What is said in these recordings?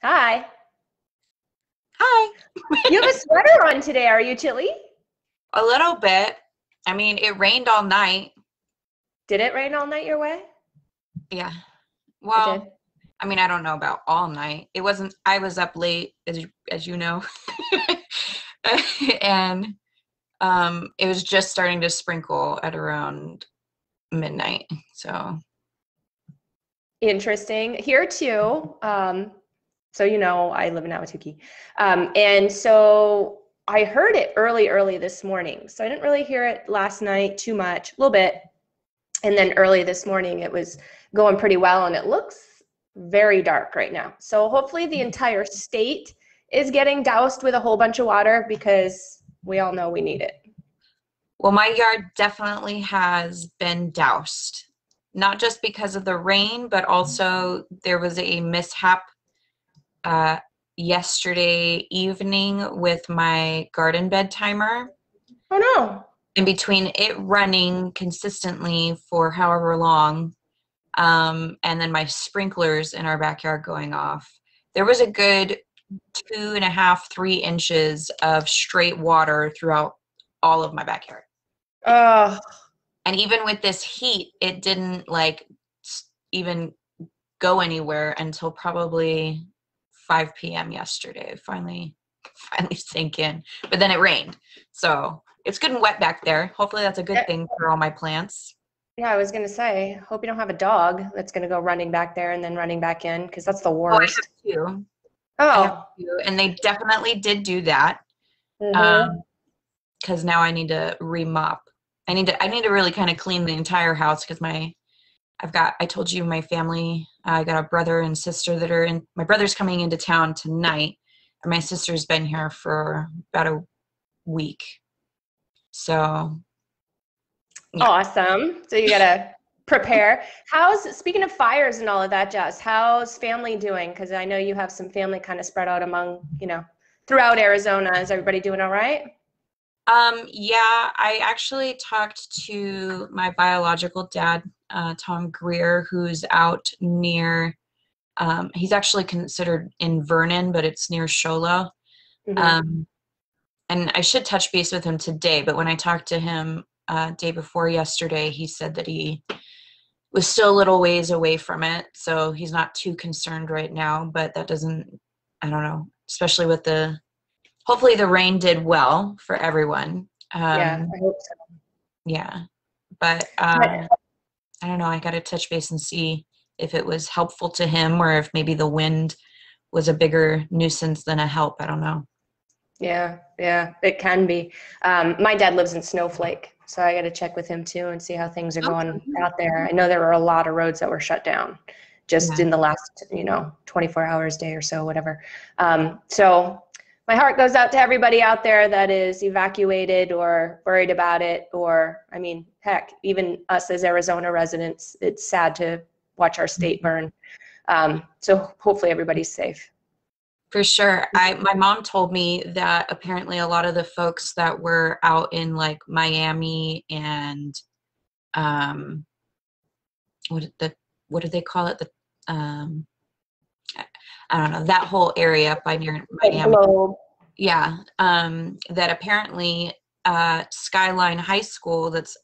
Hi. Hi. You have a sweater on today. Are you chilly? A little bit. I mean, it rained all night. Did it rain all night your way? Yeah. It did. Well, I mean, I don't know about all night. It wasn't, I was up late, as you know. And it was just starting to sprinkle at around midnight. So Interesting. Here too. So I live in Ahwatukee. And so I heard it early this morning. So I didn't really hear it last night too much, a little bit. And then early this morning, it was going pretty well, and it looks very dark right now. So hopefully the entire state is getting doused with a whole bunch of water, because we all know we need it. well, my yard definitely has been doused, not just because of the rain, but also there was a mishap yesterday evening with my garden bed timer. Oh no. In between it running consistently for however long, and then my sprinklers in our backyard going off, there was a good 2.5, 3 inches of straight water throughout all of my backyard. And even with this heat, it didn't even go anywhere until probably 5 p.m. yesterday. Finally sank in, but then it rained. So it's good and wet back there. Hopefully that's a good thing for all my plants. Yeah, I was going to say, hope you don't have a dog that's going to go running back there and then running back in, because that's the worst. Oh, I have 2. Oh. I have 2, and they definitely did do that. Because now I need to remop. I need to really kind of clean the entire house, because I told you my family, I got a brother and sister that are in, my brother's coming into town tonight, and my sister's been here for about a week. So yeah. Awesome. So you gotta prepare. Speaking of fires and all of that, Jess, how's family doing? Because I know you have some family kind of spread out among, throughout Arizona. Is everybody doing all right? Yeah, I actually talked to my biological dad, Tom Greer, who's out near, he's actually considered in Vernon, but it's near Shola. And I should touch base with him today, but when I talked to him day before yesterday, he said that he was still a little ways away from it, so he's not too concerned right now. But that doesn't, I don't know, especially with hopefully the rain did well for everyone. Yeah, I hope so. Yeah, but I don't know, I got to touch base and see if it was helpful to him, or if maybe the wind was a bigger nuisance than a help. I don't know. Yeah, it can be. My dad lives in Snowflake, so I got to check with him too and see how things are going out there. I know there were a lot of roads that were shut down just in the last, 24 hours, day or so, whatever. So my heart goes out to everybody out there that is evacuated or worried about it, or, I mean, heck, even us as Arizona residents, it's sad to watch our state burn. So hopefully everybody's safe. For sure. My mom told me that apparently a lot of the folks that were out in like Miami and what did they call it? I don't know, that whole area up by near Miami. Yeah. That apparently Skyline High School, that's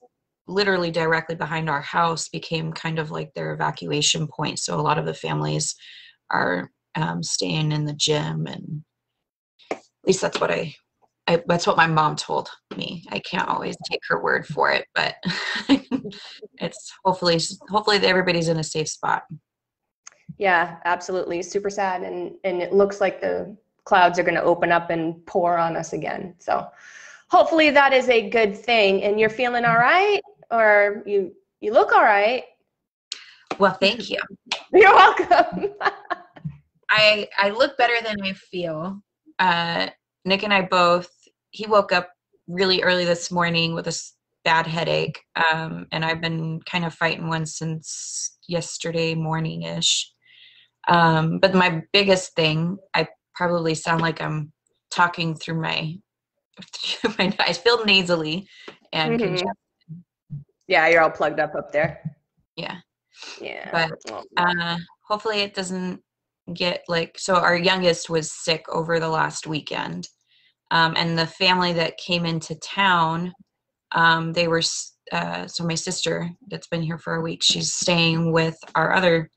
literally directly behind our house, became kind of like their evacuation point. So a lot of the families are staying in the gym, and at least that's what that's what my mom told me. I can't always take her word for it, but it's hopefully everybody's in a safe spot. Yeah, absolutely. Super sad. And it looks like the clouds are going to open up and pour on us again. So hopefully that is a good thing. And you're feeling all right, or you look all right. Well, thank you. You're welcome. I look better than I feel. Nick and I both, he woke up really early this morning with a bad headache. And I've been kind of fighting one since yesterday morning-ish. But my biggest thing, I probably sound like I'm talking through my I feel nasally and congested. Yeah, you're all plugged up there. Yeah. Yeah. But hopefully it doesn't get like, so our youngest was sick over the last weekend. And the family that came into town, they were, so my sister that's been here for a week, she's staying with our other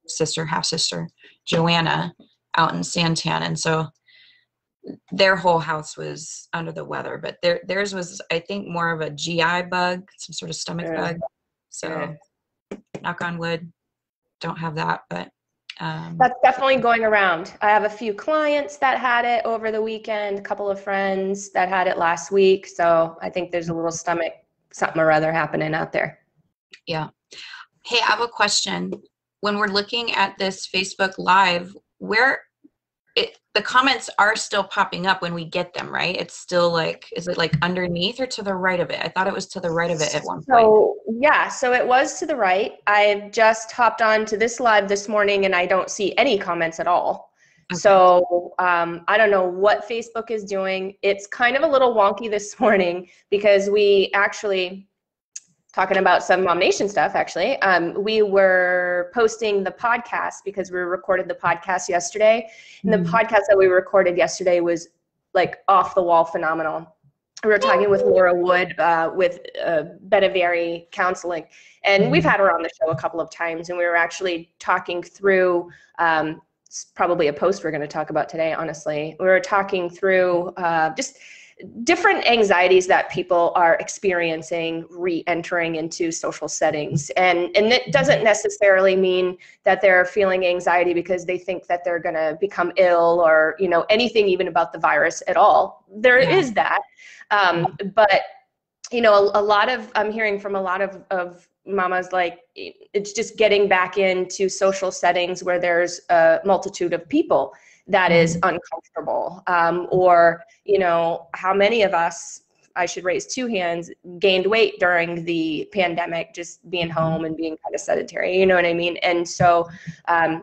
sister, half sister, Joanna, out in Santan. And so their whole house was under the weather, but theirs was, I think, more of a GI bug, some sort of stomach bug. So knock on wood, don't have that, but that's definitely going around. I have a few clients that had it over the weekend, a couple of friends that had it last week. So I think there's a little stomach something or other happening out there. Yeah. Hey, I have a question. When we're looking at this Facebook Live, the comments are still popping up when we get them, right? It's still like, is it like underneath or to the right of it? I thought it was to the right of it at one point. So yeah, so it was to the right. I've just hopped on to this live this morning and I don't see any comments at all. Okay. So I don't know what Facebook is doing. It's kind of a little wonky this morning because we actually, talking about some MOMnation stuff, actually, we were posting the podcast because we recorded the podcast yesterday. And the podcast that we recorded yesterday was like off the wall phenomenal. We were talking with Laura Wood with 𝙤𝙑𝙑𝙬𝙬𝙬𝙬 counseling. And we've had her on the show a couple of times. And we were actually talking through, probably a post we're going to talk about today, honestly. We were talking through just different anxieties that people are experiencing re-entering into social settings. And it doesn't necessarily mean that they're feeling anxiety because they think that they're going to become ill or, you know, anything even about the virus at all. There is that. But, you know, I'm hearing from a lot of mamas, like, it's just getting back into social settings where there's a multitude of people that is uncomfortable, or, you know, how many of us, I should raise two hands, gained weight during the pandemic, just being home and being kind of sedentary, you know what I mean? And so,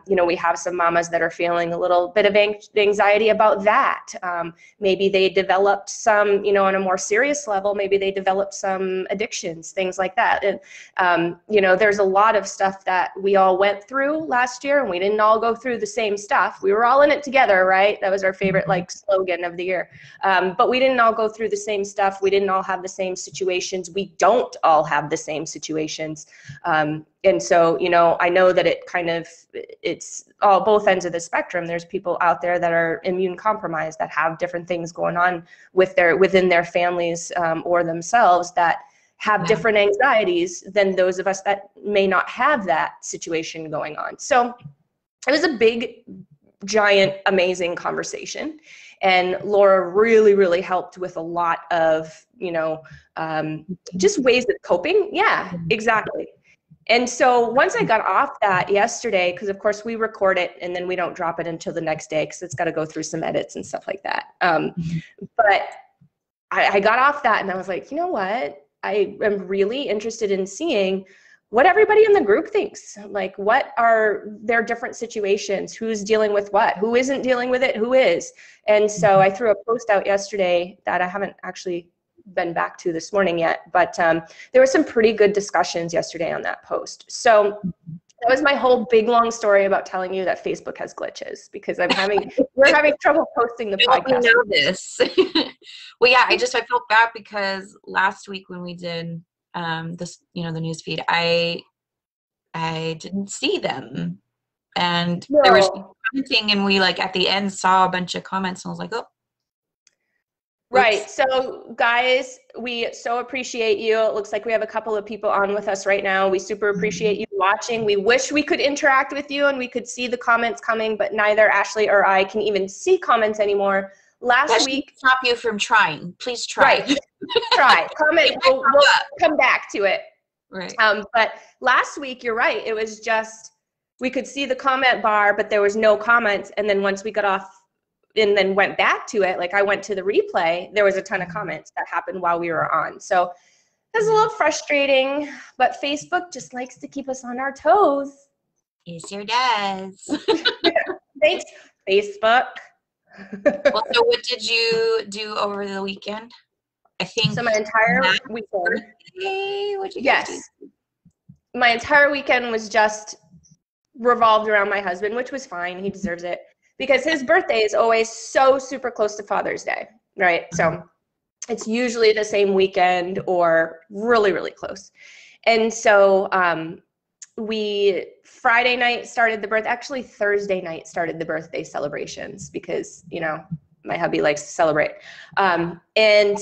you know, we have some mamas that are feeling a little bit of anxiety about that. Maybe they developed some, you know, on a more serious level, maybe they developed some addictions, things like that. And, you know, there's a lot of stuff that we all went through last year and we didn't all go through the same stuff. We were all in it together, right? That was our favorite, like, slogan of the year. But we didn't all go through the same stuff. We didn't all have the same situations. We don't all have the same situations. And so, you know, I know that it's all both ends of the spectrum. There's people out there that are immune compromised, that have different things going on within their families or themselves, that have different anxieties than those of us that may not have that situation going on. So it was a big, giant, amazing conversation. And Laura really, really helped with a lot of, you know, just ways of coping. Yeah, exactly. And so once I got off that yesterday, because of course we record it and then we don't drop it until the next day because it's got to go through some edits and stuff like that. But I got off that and I was like, you know what? I am really interested in seeing what everybody in the group thinks. Like, what are their different situations? Who's dealing with what? Who isn't dealing with it? Who is? And so I threw a post out yesterday that I haven't actually been back to this morning yet, but there were some pretty good discussions yesterday on that post. So that was my whole big long story about telling you that Facebook has glitches, because we're having trouble posting the podcast. You know this. Well, yeah, I felt bad because last week when we did this, you know, the news feed, I didn't see them, and there was commenting, and we, like, at the end saw a bunch of comments and I was like, oh. Right. So guys, we so appreciate you. It looks like we have a couple of people on with us right now. We super appreciate you watching. We wish we could interact with you and we could see the comments coming, but neither Ashley or I can even see comments anymore. Last week, stop you from trying. Please try. Right. Try. Comment. We'll come back to it. Right. But last week, you're right. It was just, we could see the comment bar, but there was no comments. And then once we got off and then went back to it, like I went to the replay, there was a ton of comments that happened while we were on. So it was a little frustrating, but Facebook just likes to keep us on our toes. It sure does. Thanks, Facebook. Well, so what did you do over the weekend? I think so. My entire weekend. What'd you do? My entire weekend was just revolved around my husband, which was fine. He deserves it because his birthday is always so super close to Father's Day, right? So it's usually the same weekend or really, really close. And so we Friday night started the actually Thursday night started the birthday celebrations because, you know, my hubby likes to celebrate. And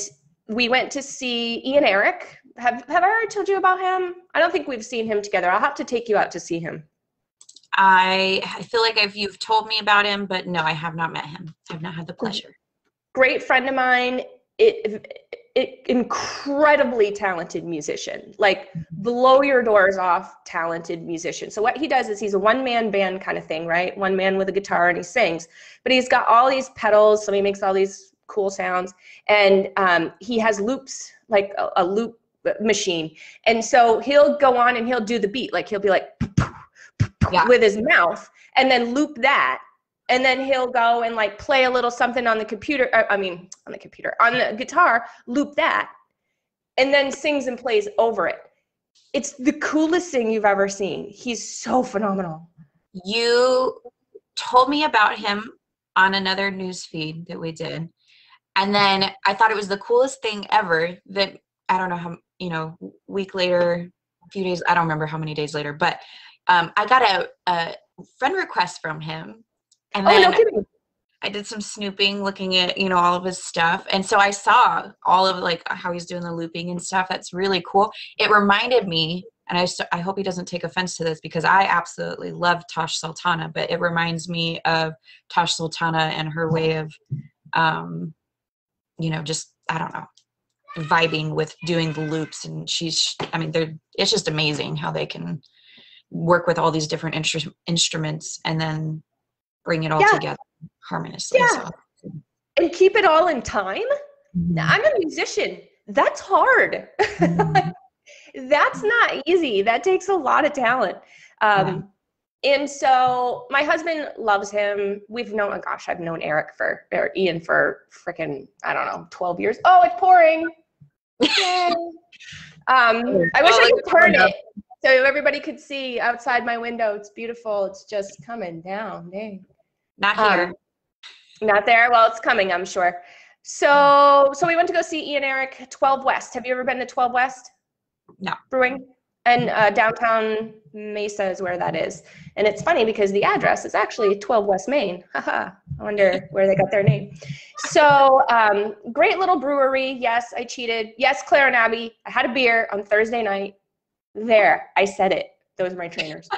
we went to see Ian Eric. Have I already told you about him? I don't think we've seen him together. I'll have to take you out to see him. I feel like you've told me about him, but no, I have not met him. I've not had the pleasure. Great friend of mine. Incredibly talented musician, like blow your doors off talented musician. So what he does is he's a one-man band kind of thing, right? One man with a guitar and he sings, but he's got all these pedals. So he makes all these cool sounds and he has loops, like a loop machine. And so he'll go on and he'll do the beat. Like he'll be like with his mouth and then loop that. And then he'll go and like play a little something on the computer, on the guitar, loop that, and then sings and plays over it. It's the coolest thing you've ever seen. He's so phenomenal. You told me about him on another news feed that we did. And then I thought it was the coolest thing ever that, I don't know how, you know, week later, a few days, I don't remember how many days later, but I got a friend request from him. And then no kidding. I did some snooping, looking at, you know, all of his stuff. And so I saw all of like how he's doing the looping and stuff. That's really cool. It reminded me, and I hope he doesn't take offense to this because I absolutely love 𝙗 𝙬𝙬𝙬, but it reminds me of 𝙗 𝙬𝙬𝙬 and her way of, you know, just, I don't know, vibing with doing the loops. And it's just amazing how they can work with all these different instruments and then bring it all together harmoniously. So. And keep it all in time. I'm a musician. That's hard. That's not easy. That takes a lot of talent. And so my husband loves him. I've known Ian for freaking, I don't know, 12 years. Oh, it's pouring. Yay. I wish I could turn it so everybody could see outside my window. It's beautiful. It's just coming down. Dang. Not here. Not there. Well, it's coming, I'm sure. So we went to go see Ian Eric, 12 West. Have you ever been to 12 West? No. Brewing? And downtown Mesa is where that is. And it's funny because the address is actually 12 West Main. Haha. I wonder where they got their name. So great little brewery. Yes, I cheated. Yes, Claire and Abby. I had a beer on Thursday night. There, I said it. Those are my trainers.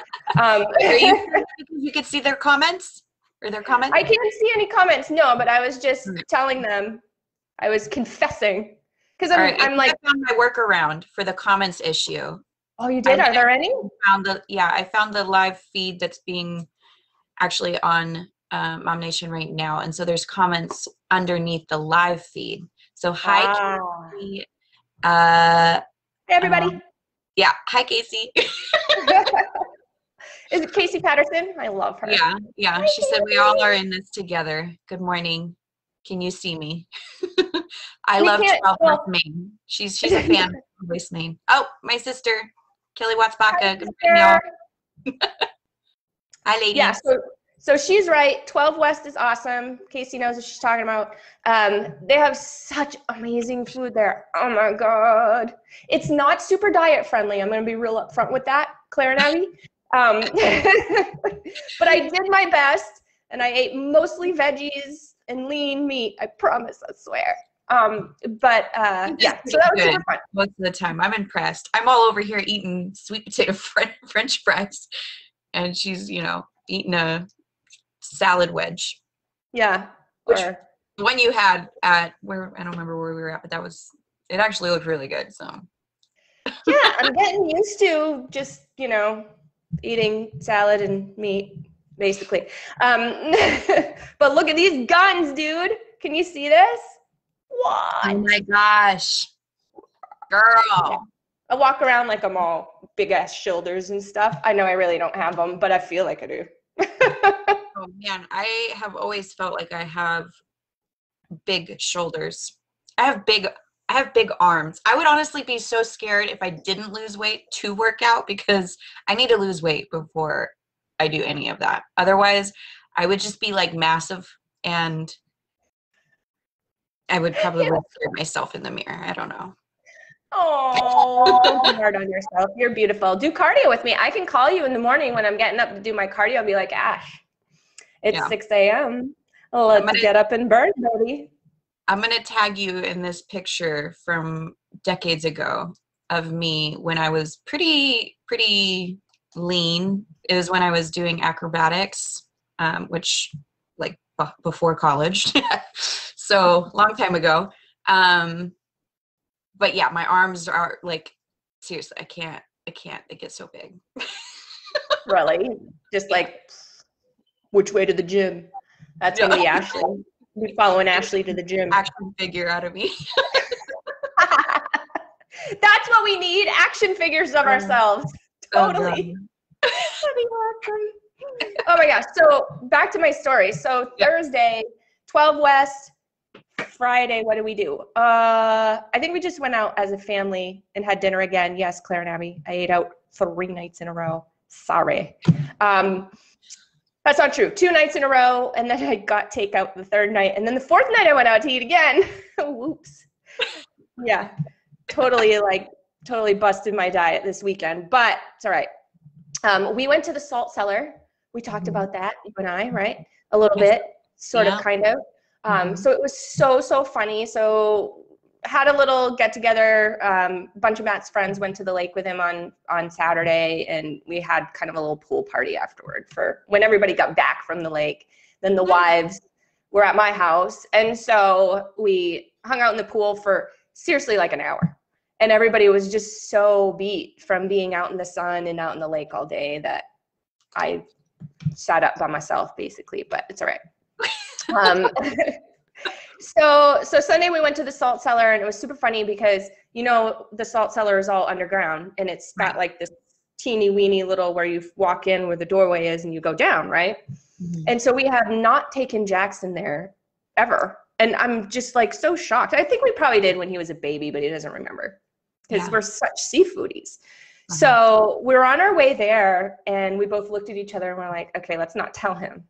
You could see their comments or their comments? I can't see any comments, no, but I was just telling them. I was confessing. Because I'm like. I found my workaround for the comments issue. Oh, you did? Are there any? I found the live feed that's being actually on MOMnation right now. And so there's comments underneath the live feed. So hi, Casey. Hey, everybody. Yeah. Hi, Casey. Is it Casey Patterson? I love her. Yeah. Hi, she said we all are in this together. Good morning. Can you see me? I love 12 West Main. She's a fan of West Main. Oh, my sister, Kelly Watts-Baca. Good morning, y'all. Hi, ladies. Yeah, so she's right. 12 West is awesome. Casey knows what she's talking about. They have such amazing food there. Oh my God. It's not super diet friendly. I'm going to be real upfront with that, Claire and Abby. But I did my best and I ate mostly veggies and lean meat. I promise, I swear. Yeah, so that was super fun. Most of the time. I'm impressed. I'm all over here eating sweet potato French fries and she's, eating a salad wedge. Yeah. Which one you had at where, I don't remember where we were at, but it actually looked really good. So yeah, I'm getting used to just, eating salad and meat, basically. But look at these guns, dude. Can you see this? What? Oh my gosh. Girl. Yeah. I walk around like I'm all big ass shoulders and stuff. I know I really don't have them, but I feel like I do. Oh man, I have always felt like I have big shoulders. I have big arms. I would honestly be so scared if I didn't lose weight to work out because I need to lose weight before I do any of that. Otherwise, I would just be like massive, and I would probably scare myself in the mirror. I don't know. Oh, don't be hard on yourself. You're beautiful. Do cardio with me. I can call you in the morning when I'm getting up to do my cardio and be like, Ash, it's 6 a.m. Let's get up and burn, baby. I'm going to tag you in this picture from decades ago of me when I was pretty lean. It was when I was doing acrobatics, which like before college. So long time ago. But yeah, my arms are like, seriously, I can't, they get so big. Really? Just like, which way to the gym? That's going to be Ashley. We're following Ashley to the gym. Action figure out of me. That's what we need, action figures of ourselves. Totally. Oh my gosh. So back to my story. So Thursday, 12 West, Friday, what did we do? I think we just went out as a family and had dinner again. Yes, Claire and Abby. I ate out 3 nights in a row. Sorry. That's not true. 2 nights in a row, and then I got takeout the 3rd night. And then the 4th night I went out to eat again. Whoops. Yeah. Totally busted my diet this weekend, but it's all right. We went to the salt cellar. We talked about that, you and I, right? A little bit, sort of, kind of. So it was so funny. So had a little get together. A bunch of Matt's friends went to the lake with him on Saturday, and we had kind of a little pool party afterward for when everybody got back from the lake. Then the wives were at my house, and so we hung out in the pool for seriously like an hour. And everybody was just so beat from being out in the sun and out in the lake all day that I sat up by myself basically, but it's all right. So Sunday we went to the salt cellar, and it was super funny because, you know, the salt cellar is all underground, and it's got like this teeny weeny little where you walk in where the doorway is and you go down, right? And so we have not taken Jackson there ever. And I'm just like so shocked. I think we probably did when he was a baby, but he doesn't remember because we're such seafoodies. So we're on our way there, and we both looked at each other and we're like, okay, let's not tell him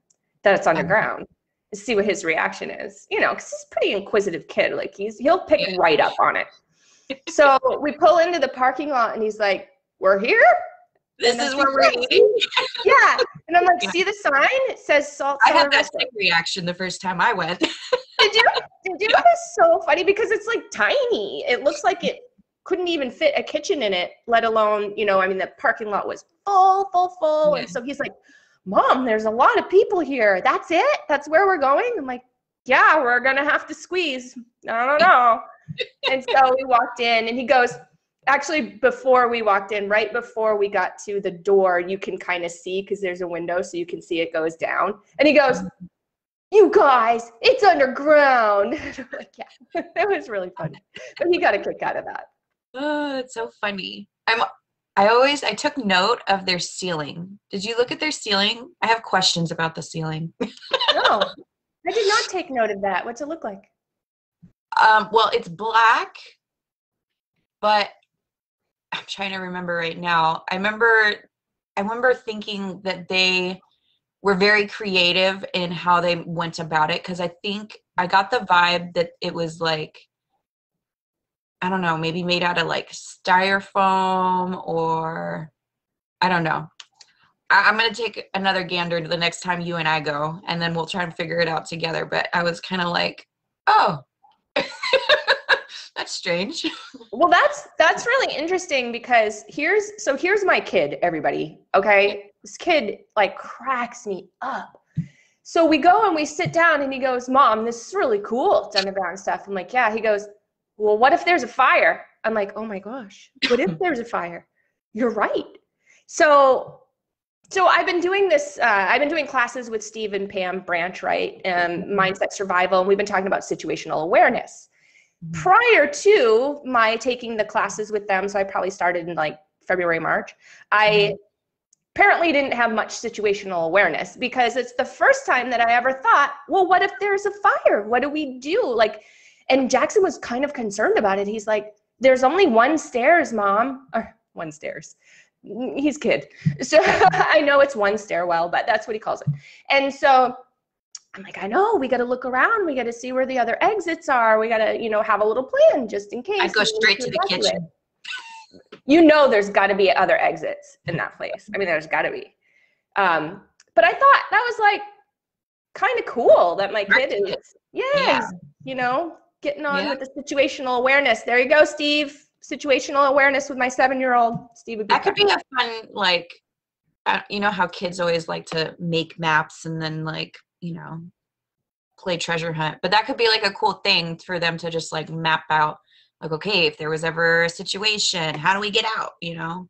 that it's underground. See what his reaction is, you know, because he's a pretty inquisitive kid. Like he'll pick right up on it. So we pull into the parking lot, and he's like, "We're here. This is where we're eating." Yeah, and I'm like, "See the sign? It says Salt Cellar." I had that same reaction the first time I went. Did you? That is so funny because it's like tiny. It looks like it couldn't even fit a kitchen in it, let alone, you know, I mean, the parking lot was full. And so he's like, "Mom, there's a lot of people here. That's it? That's where we're going?" I'm like, "Yeah, we're going to have to squeeze. I don't know." And so we walked in, and he goes, actually, before we walked in, right before we got to the door, you can kind of see because there's a window, so you can see it goes down. And he goes, "You guys, it's underground." I'm like, yeah, that was really funny. But he got a kick out of that. Oh, it's so funny. I took note of their ceiling. Did you look at their ceiling? I have questions about the ceiling. No, I did not take note of that. What's it look like? Well, it's black, but I'm trying to remember right now. I remember thinking that they were very creative in how they went about it, because I think I got the vibe that it was like, I don't know, maybe made out of like styrofoam, or I don't know. I'm going to take another gander the next time you and I go, and then we'll try and figure it out together. But I was kind of like, oh, that's strange. Well, that's really interesting because here's my kid, everybody. Okay. This kid like cracks me up. So we go and we sit down, and he goes, "Mom, this is really cool. It's underground stuff." I'm like, "Yeah." He goes, "Well, what if there's a fire?" I'm like, "Oh my gosh, what if there's a fire?" You're right. So I've been doing this, I've been doing classes with Steve and Pam Branch, right? Mindset Survival, and we've been talking about situational awareness. Prior to my taking the classes with them, so I probably started in like February, March, I apparently didn't have much situational awareness because it's the first time that I ever thought, well, what if there's a fire? What do we do? Like, and Jackson was kind of concerned about it. He's like, "There's only one stairs, Mom," or one stairs. he's a kid. So I know it's one stairwell, but that's what he calls it. And so I'm like, I know, we got to look around. We got to see where the other exits are. We got to, you know, have a little plan just in case. I'd go straight to the kitchen. You know, there's got to be other exits in that place. I mean, there's got to be. But I thought that was like kind of cool that my kid is, you know, getting on with the situational awareness. There you go, Steve. Situational awareness with my 7-year-old. Steve would be that could be a fun, like, you know how kids always like to make maps and then, like, you know, play treasure hunt. But that could be like a cool thing for them to just like map out, like, okay, if there was ever a situation, how do we get out, you know?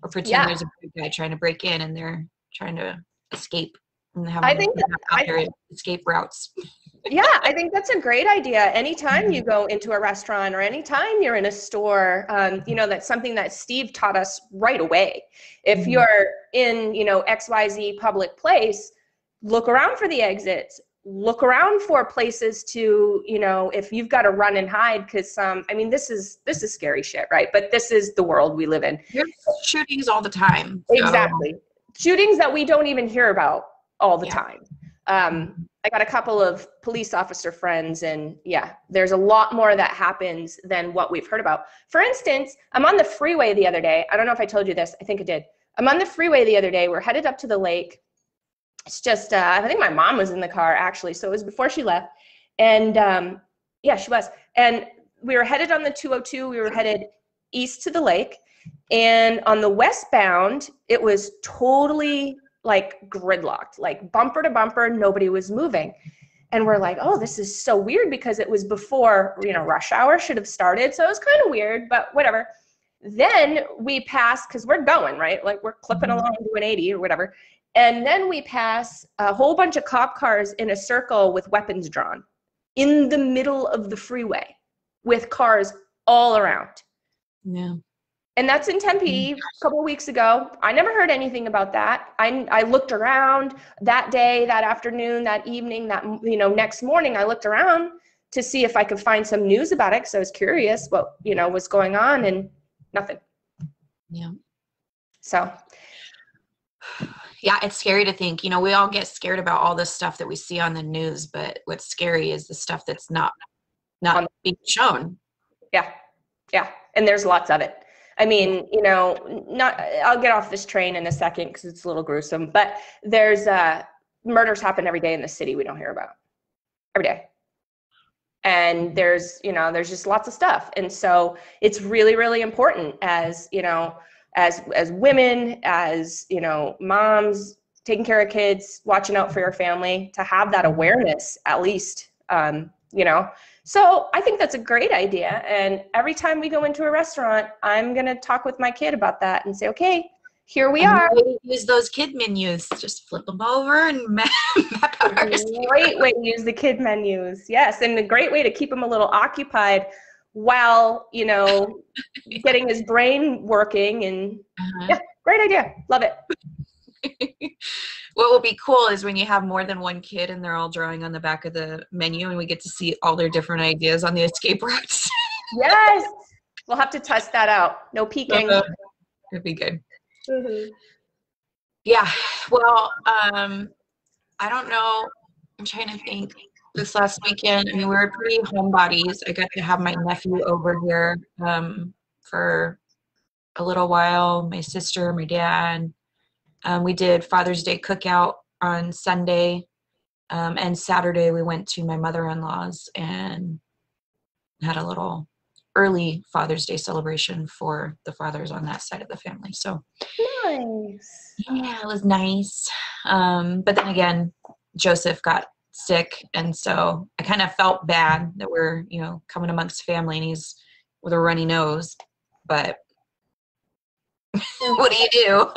Or pretend there's a big guy trying to break in and they're trying to escape. And have their escape routes. Yeah, I think that's a great idea. Anytime you go into a restaurant or anytime you're in a store, you know, that's something that Steve taught us right away. If you're in, you know, XYZ public place, look around for the exits, look around for places to, you know, if you've got to run and hide, because I mean, this is scary shit, right? But this is the world we live in. There's shootings all the time. So. Exactly. Shootings that we don't even hear about all the time. I got a couple of police officer friends, and there's a lot more that happens than what we've heard about. For instance, I'm on the freeway the other day. I don't know if I told you this. I think I did. I'm on the freeway the other day. We're headed up to the lake. It's just, I think my mom was in the car actually. So it was before she left. And she was. And we were headed on the 202. We were headed east to the lake. And on the westbound, it was totally like gridlocked, like bumper to bumper, nobody was moving. And we're like, oh, this is so weird, because it was before, you know, rush hour should have started. So it was kind of weird, but whatever. Then we pass, because we're going, right? Like we're clipping along doing 80 or whatever. And then we pass a whole bunch of cop cars in a circle with weapons drawn in the middle of the freeway with cars all around. Yeah. And that's in Tempe a couple of weeks ago. I never heard anything about that. I looked around that day, that afternoon, that evening, that, you know, next morning, I looked around to see if I could find some news about it, because I was curious what, you know, was going on, and nothing. Yeah. So. Yeah, it's scary to think, you know, we all get scared about all this stuff that we see on the news, but what's scary is the stuff that's not being shown. Yeah. Yeah. And there's lots of it. I mean, you know, I'll get off this train in a second because it's a little gruesome, but there's murders happen every day in the city we don't hear about. Every day. And there's, you know, there's just lots of stuff. And so it's really, really important as, you know, as women, as, you know, moms, taking care of kids, watching out for your family, to have that awareness at least, you know. So I think that's a great idea. And every time we go into a restaurant, I'm going to talk with my kid about that and say, okay, here we are. Use those kid menus. Just flip them over and map out our Great way to use the kid menus. Yes. And a great way to keep him a little occupied while, you know, getting his brain working. And yeah, great idea. Love it. What will be cool is when you have more than one kid and they're all drawing on the back of the menu, and we get to see all their different ideas on the escape routes. Yes. We'll have to test that out. No peeking. It'd be good. Yeah. Well, I don't know. I'm trying to think. This last weekend, I mean, we were pretty homebodies. I got to have my nephew over here for a little while, my sister, my dad. We did Father's Day cookout on Sunday, and Saturday we went to my mother-in-law's and had a little early Father's Day celebration for the fathers on that side of the family. So nice. Yeah, it was nice. But then again, Joseph got sick, and so I kind of felt bad that we're, you know, coming amongst family and he's with a runny nose, but what do you do?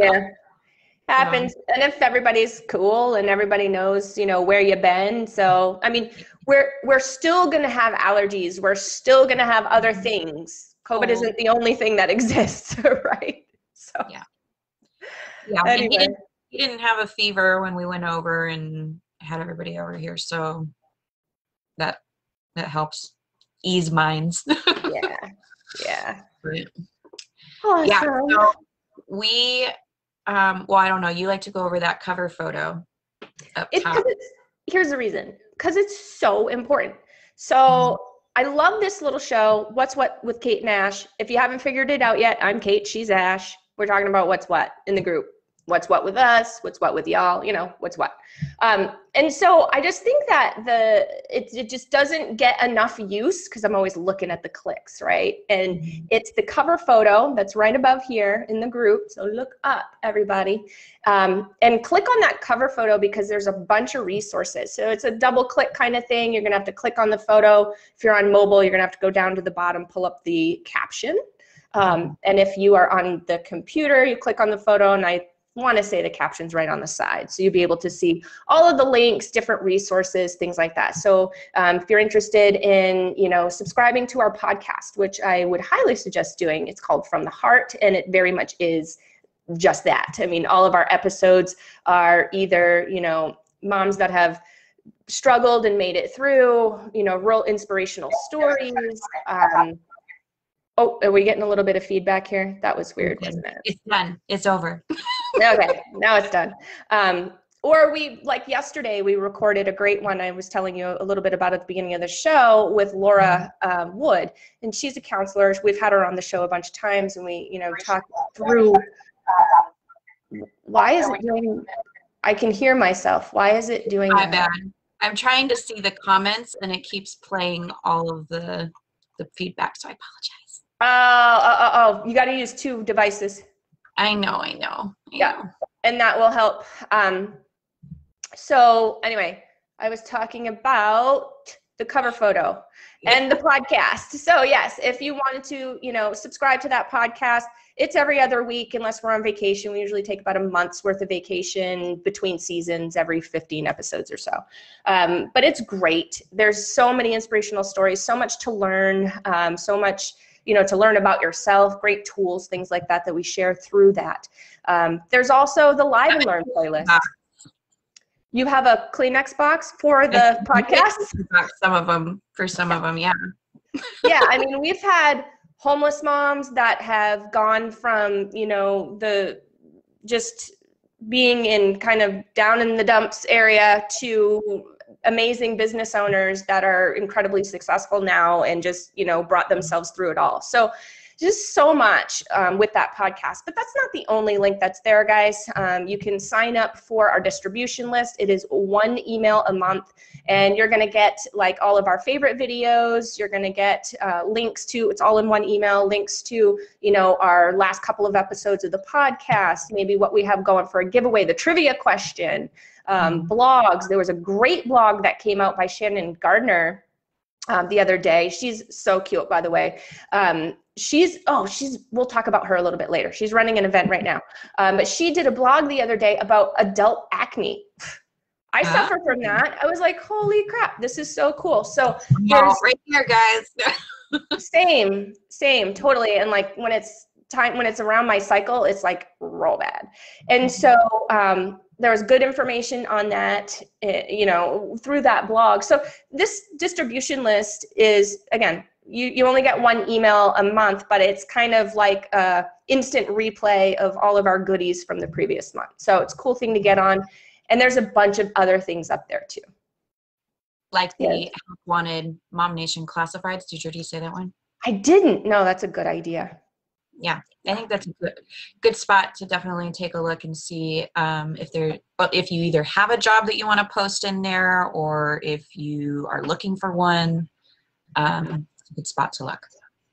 Yeah. Happens. And if everybody's cool and everybody knows, you know, where you've been. So, I mean, we're still going to have allergies. We're still going to have other things. COVID isn't the only thing that exists, right? So, yeah. Anyway. He didn't have a fever when we went over and had everybody over here. So that helps ease minds. Yeah. Right. Awesome. Yeah. So we, well, I don't know. You like to go over that cover photo up top. Here's the reason. Because it's so important. So I love this little show, What's What with Kate and Ash. If you haven't figured it out yet, I'm Kate, she's Ash. We're talking about what's what in the group. What's what with us, what's what with y'all, you know, what's what. And so I just think that it just doesn't get enough use because I'm always looking at the clicks, right? And it's the cover photo that's right above here in the group. So look up, everybody, and click on that cover photo because there's a bunch of resources. So it's a double click kind of thing. You're gonna have to click on the photo. If you're on mobile, you're gonna have to go down to the bottom, pull up the caption. And if you are on the computer, you click on the photo, and I want to say the caption's right on the side. So you'll be able to see all of the links, different resources, things like that. So if you're interested in, you know, subscribing to our podcast, which I would highly suggest doing, it's called From the Heart, and it very much is just that. I mean, all of our episodes are either, you know, moms that have struggled and made it through, you know, real inspirational stories. Oh, are we getting a little bit of feedback here? That was weird, wasn't it? It's done. It's over. Okay, now it's done. Or we, like yesterday, we recorded a great one. I was telling you a little bit about at the beginning of the show with Laura Wood, and she's a counselor. We've had her on the show a bunch of times, and we, you know, talked through why is it doing, I can hear myself. Why is it doing that? Bad. I'm trying to see the comments, and it keeps playing all of the feedback, so I apologize. Oh, you got to use 2 devices. I know. Yeah, and that will help. So anyway, I was talking about the cover photo and the podcast. So yes, if you wanted to, you know, subscribe to that podcast, it's every other week unless we're on vacation. We usually take about a month's worth of vacation between seasons, every 15 episodes or so. But it's great. There's so many inspirational stories, so much to learn, so much, you know, to learn about yourself, great tools, things like that we share through that. There's also the Live and Learn playlist. You have a Kleenex box for the podcast? Some of them, yeah. Yeah, I mean, we've had homeless moms that have gone from, you know, the just being in kind of down in the dumps area to amazing business owners that are incredibly successful now and just, you know, brought themselves through it all. So just so much with that podcast. But that's not the only link that's there, guys. You can sign up for our distribution list. It is 1 email a month, and you're going to get like all of our favorite videos. You're going to get links to, it's all in 1 email, links to, you know, our last couple of episodes of the podcast, maybe what we have going for a giveaway, the trivia question, blogs. There was a great blog that came out by Shannon Gardner the other day. She's so cute, by the way. We'll talk about her a little bit later. She's running an event right now. But she did a blog the other day about adult acne. I suffer from that. I was like, holy crap, this is so cool. So right here, guys. same, totally. And like when it's around my cycle, it's like real bad. And so there was good information on that, you know, through that blog. So this distribution list is, again, you only get 1 email a month, but it's kind of like a instant replay of all of our goodies from the previous month. So it's a cool thing to get on. And there's a bunch of other things up there too. Like the wanted MOMnation classifieds. Did you already say that one? I didn't. No, that's a good idea. Yeah, I think that's a good spot to definitely take a look and see if you either have a job that you want to post in there, or if you are looking for one. It's a good spot to look.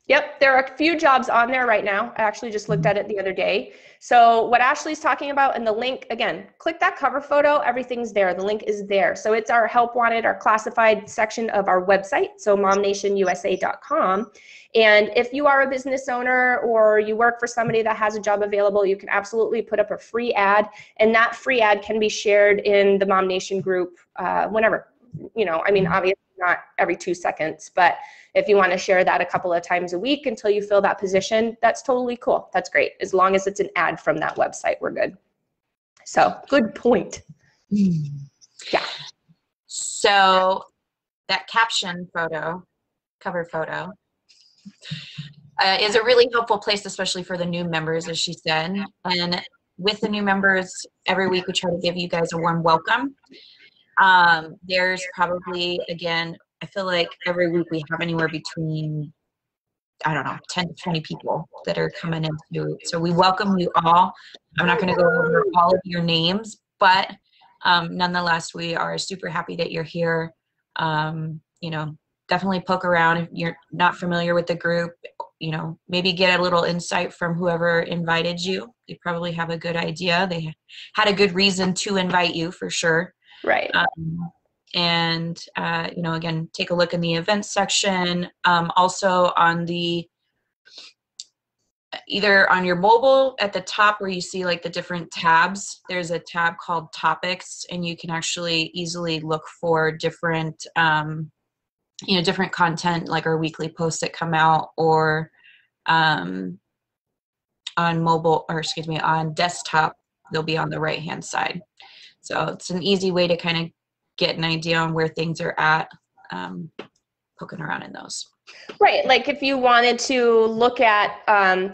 Yep, there are a few jobs on there right now. I actually just looked at it the other day. So what Ashley's talking about, and the link, again, click that cover photo, everything's there. The link is there. So it's our help wanted, our classified section of our website, so MOMnationUSA.com. And if you are a business owner or you work for somebody that has a job available, you can absolutely put up a free ad, and that free ad can be shared in the MOMnation group whenever. You know, I mean, obviously not every 2 seconds, but if you want to share that a couple of times a week until you fill that position, that's totally cool. That's great. As long as it's an ad from that website, we're good. So good point. Yeah. So that caption photo, cover photo, is a really helpful place, especially for the new members, as she said. And with the new members, every week we try to give you guys a warm welcome. There's probably, again, I feel like every week we have anywhere between, I don't know, 10 to 20 people that are coming into it. So we welcome you all. I'm not going to go over all of your names, but nonetheless, we are super happy that you're here. You know, definitely poke around if you're not familiar with the group. You know, maybe get a little insight from whoever invited you. They probably have a good idea. They had a good reason to invite you for sure. Right. And, you know, again, take a look in the events section. Also on the, either on your mobile at the top where you see like the different tabs, there's a tab called topics, and you can actually easily look for different, you know, different content like our weekly posts that come out, or on mobile, or excuse me, on desktop, they'll be on the right hand side. So it's an easy way to kind of get an idea on where things are at, poking around in those. Right, like if you wanted to look at,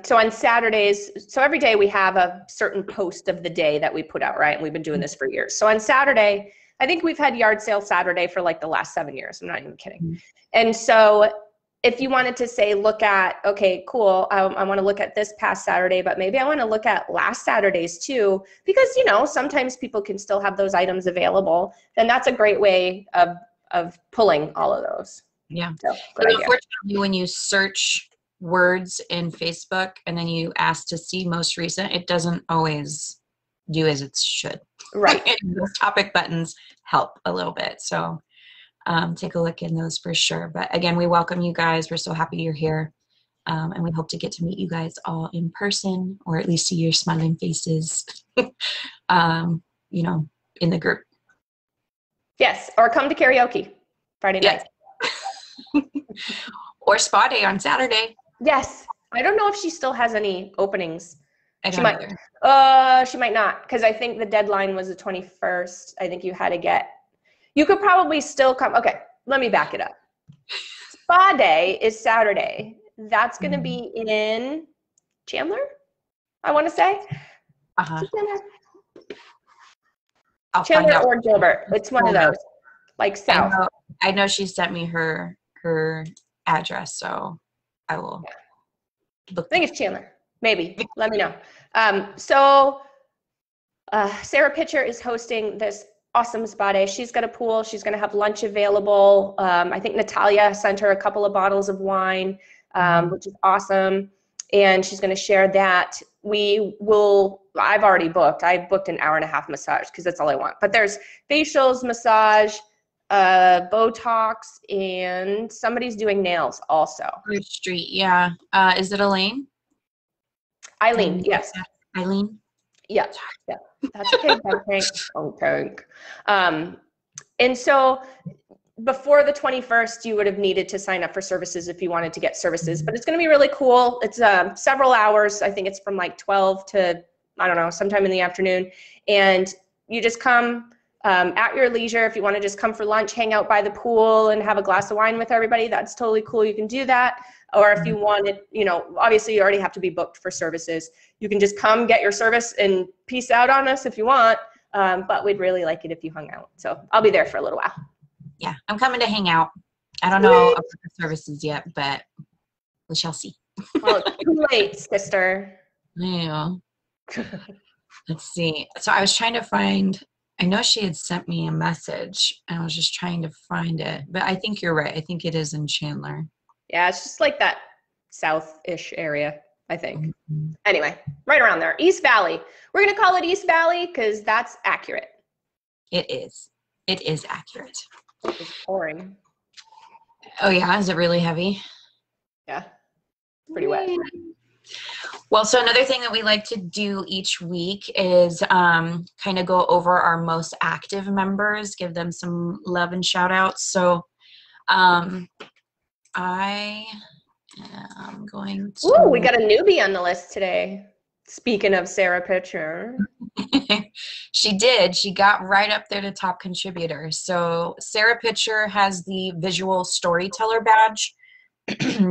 so on Saturdays, so every day we have a certain post of the day that we put out, right? And we've been doing this for years. So on Saturday, I think we've had yard sale Saturday for like the last 7 years. I'm not even kidding. And so if you wanted to say, look at, okay, cool, I want to look at this past Saturday, but maybe I want to look at last Saturday's too, because, you know, sometimes people can still have those items available, then that's a great way of pulling all of those. Yeah. So, unfortunately, when you search words in Facebook and then you ask to see most recent, it doesn't always do as it should. Right. And those topic buttons help a little bit. So take a look in those for sure. But again, we welcome you guys. We're so happy you're here. And we hope to get to meet you guys all in person, or at least see your smiling faces, you know, in the group. Yes. Or come to karaoke Friday night. Or spa day on Saturday. Yes. I don't know if she still has any openings. She might not, because I think the deadline was the 21st. I think you had to get, you could probably still come. Okay, let me back it up. Spa day is Saturday. That's going to be in Chandler, I want to say. Chandler or Gilbert. It's one of those, like south. I know she sent me her address, so I will look. I think it's Chandler. Maybe. Let me know. So Sarah Pitcher is hosting this awesome spa day. She's got a pool. She's going to have lunch available. I think Natalia sent her a couple of bottles of wine, which is awesome. And she's going to share that. I've already booked. I booked an 1.5-hour massage because that's all I want. But there's facials, massage, Botox, and somebody's doing nails also. Bridge Street, yeah. Is it Elaine? Eileen, yes. Eileen? Yeah, yeah. That's okay. Okay. And so before the 21st, you would have needed to sign up for services if you wanted to get services, but it's going to be really cool. It's several hours. I think it's from like 12 to, I don't know, sometime in the afternoon. And you just come at your leisure. If you want to just come for lunch, hang out by the pool and have a glass of wine with everybody, that's totally cool. You can do that. Or if you wanted, you know, obviously you already have to be booked for services. You can just come get your service and peace out on us if you want. But we'd really like it if you hung out. So I'll be there for a little while. Yeah, I'm coming to hang out. I don't know about the services yet, but we shall see. Well, it's too late, sister. Yeah. Let's see. So I was trying to find, I know she had sent me a message, and I was just trying to find it. But I think you're right. I think it is in Chandler. Yeah, it's just like that south-ish area, I think. Mm-hmm. Anyway, right around there. East Valley. We're going to call it East Valley because that's accurate. It is. It is accurate. It's pouring. Oh, yeah? Is it really heavy? Yeah. Pretty wet. Well, so another thing that we like to do each week is kind of go over our most active members, give them some love and shout outs. So I am going to... Ooh, we got a newbie on the list today. Speaking of Sarah Pitcher. She did. She got right up there to top contributor. So Sarah Pitcher has the visual storyteller badge.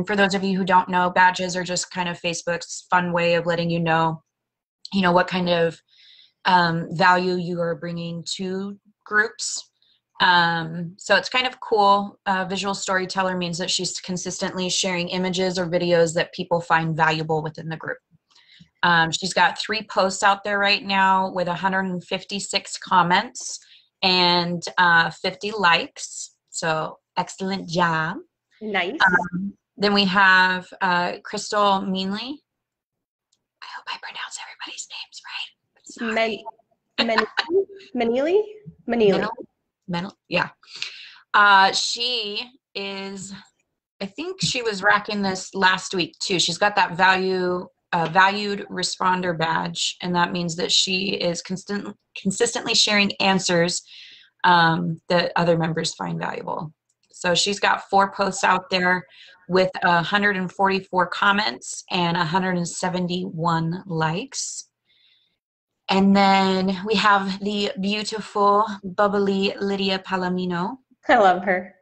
For those of you who don't know, badges are just kind of Facebook's fun way of letting you know what kind of value you are bringing to groups. So it's kind of cool. Visual storyteller means that she's consistently sharing images or videos that people find valuable within the group. She's got 3 posts out there right now with 156 comments and 50 likes. So excellent job. Nice. Then we have Crystal Meanley. I hope I pronounce everybody's names right. Sorry. Yeah. She is, I think she was racking this last week too. She's got that valued responder badge, and that means that she is consistently sharing answers that other members find valuable. So she's got 4 posts out there with 144 comments and 171 likes. And then we have the beautiful, bubbly Lydia Palomino. I love her.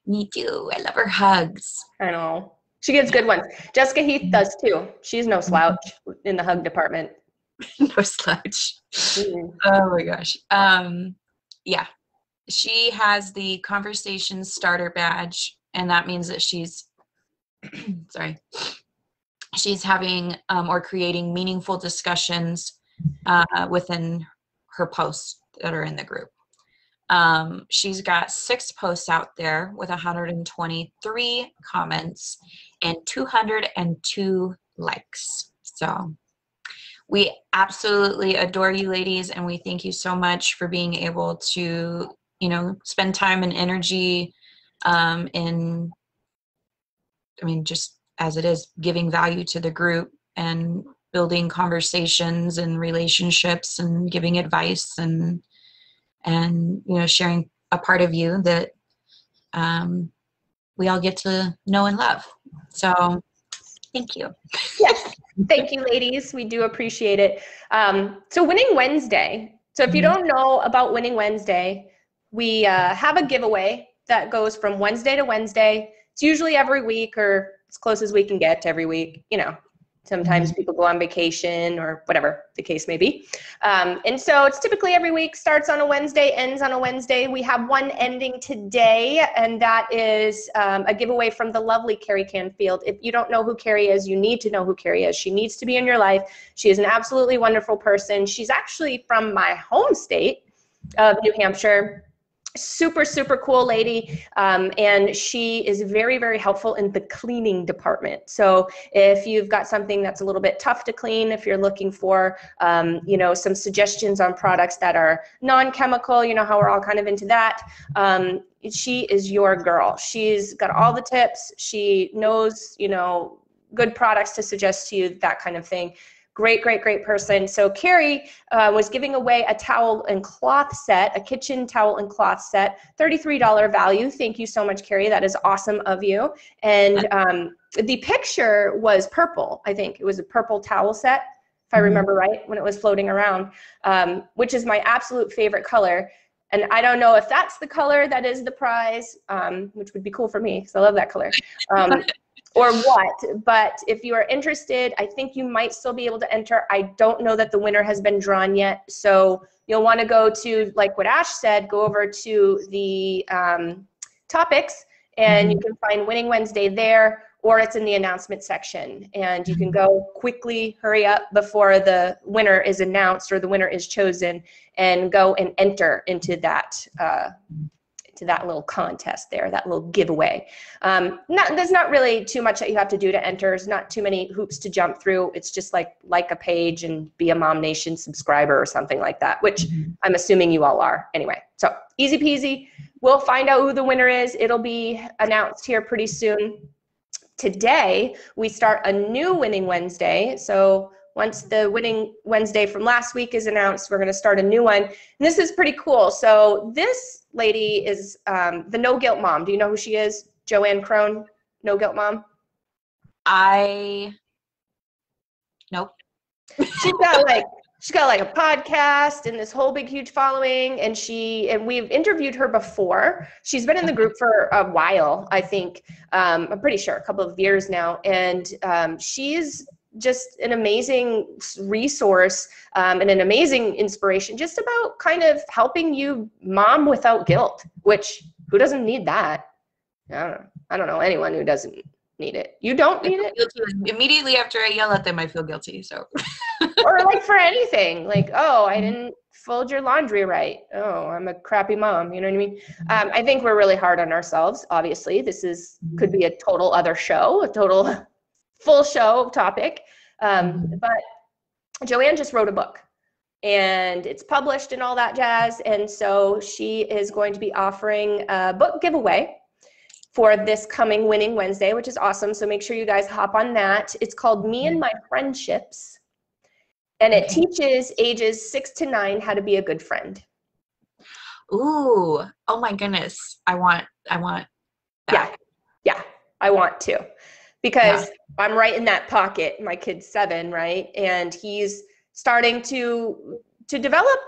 Me too. I love her hugs. I know. She gives good ones. Jessica Heath does too. She's no slouch in the hug department. No slouch. Oh my gosh. Yeah. She has the conversation starter badge, and that means that she's she's having or creating meaningful discussions within her posts that are in the group. She's got 6 posts out there with 123 comments and 202 likes. So we absolutely adore you ladies, and we thank you so much for being able to, spend time and energy just as it is, giving value to the group and building conversations and relationships and giving advice and sharing a part of you that we all get to know and love. So thank you. Yes, thank you, ladies. We do appreciate it. So Winning Wednesday. So if you don't know about Winning Wednesday, we have a giveaway that goes from Wednesday to Wednesday. It's usually every week, or as close as we can get every week. Sometimes people go on vacation or whatever the case may be. And so it's typically every week, starts on a Wednesday, ends on a Wednesday. We have one ending today, and that is a giveaway from the lovely Carrie Canfield. If you don't know who Carrie is, you need to know who Carrie is. She needs to be in your life. She is an absolutely wonderful person. She's actually from my home state of New Hampshire. Super, super cool lady. And she is very, very helpful in the cleaning department. So if you've got something that's a little bit tough to clean, if you're looking for, some suggestions on products that are non-chemical, how we're all kind of into that, she is your girl. She's got all the tips. She knows, good products to suggest to you, that kind of thing. Great, great, great person. So Carrie was giving away a towel and cloth set, a kitchen towel and cloth set, $33 value. Thank you so much, Carrie. That is awesome of you. And the picture was purple. I think it was a purple towel set, if I remember right, when it was floating around, which is my absolute favorite color. And I don't know if that's the color that is the prize, which would be cool for me because I love that color. Or what, but if you are interested, I think you might still be able to enter. I don't know that the winner has been drawn yet, so you'll want to go to, like what Ash said, go over to the topics, and you can find Winning Wednesday there, or it's in the announcement section, and you can go quickly, hurry up before the winner is announced or the winner is chosen, and go and enter into that that little contest there, that little giveaway. There's not really too much that you have to do to enter. There's not too many hoops to jump through. It's just like a page and be a MOMnation subscriber or something like that, which I'm assuming you all are anyway. So easy peasy. We'll find out who the winner is. It'll be announced here pretty soon. Today, we start a new Winning Wednesday. So once the Winning Wednesday from last week is announced, we're going to start a new one. And this is pretty cool. So this lady is the No Guilt Mom. Do you know who she is? Joanne Crone, No Guilt Mom? Nope. she's got like a podcast and this whole big, huge following. And we've interviewed her before. She's been in the group for a while, I think. I'm pretty sure a couple of years now. And she's just an amazing resource and an amazing inspiration just about kind of helping you mom without guilt, which who doesn't need that? I don't know anyone who doesn't need it. You don't need it? Immediately after I yell at them, I feel guilty. So, or like for anything, like, oh, I didn't fold your laundry right. Oh, I'm a crappy mom. You know what I mean? I think we're really hard on ourselves. Obviously, could be a total other show, a total full show topic. But Joanne just wrote a book and it's published and all that jazz. And so she is going to be offering a book giveaway for this coming Winning Wednesday, which is awesome. So make sure you guys hop on that. It's called Me and My Friendships. And it teaches ages 6 to 9 how to be a good friend. Ooh, oh my goodness. I want that. Yeah, I want to. Because I'm right in that pocket. My kid's 7, right? And he's starting to develop,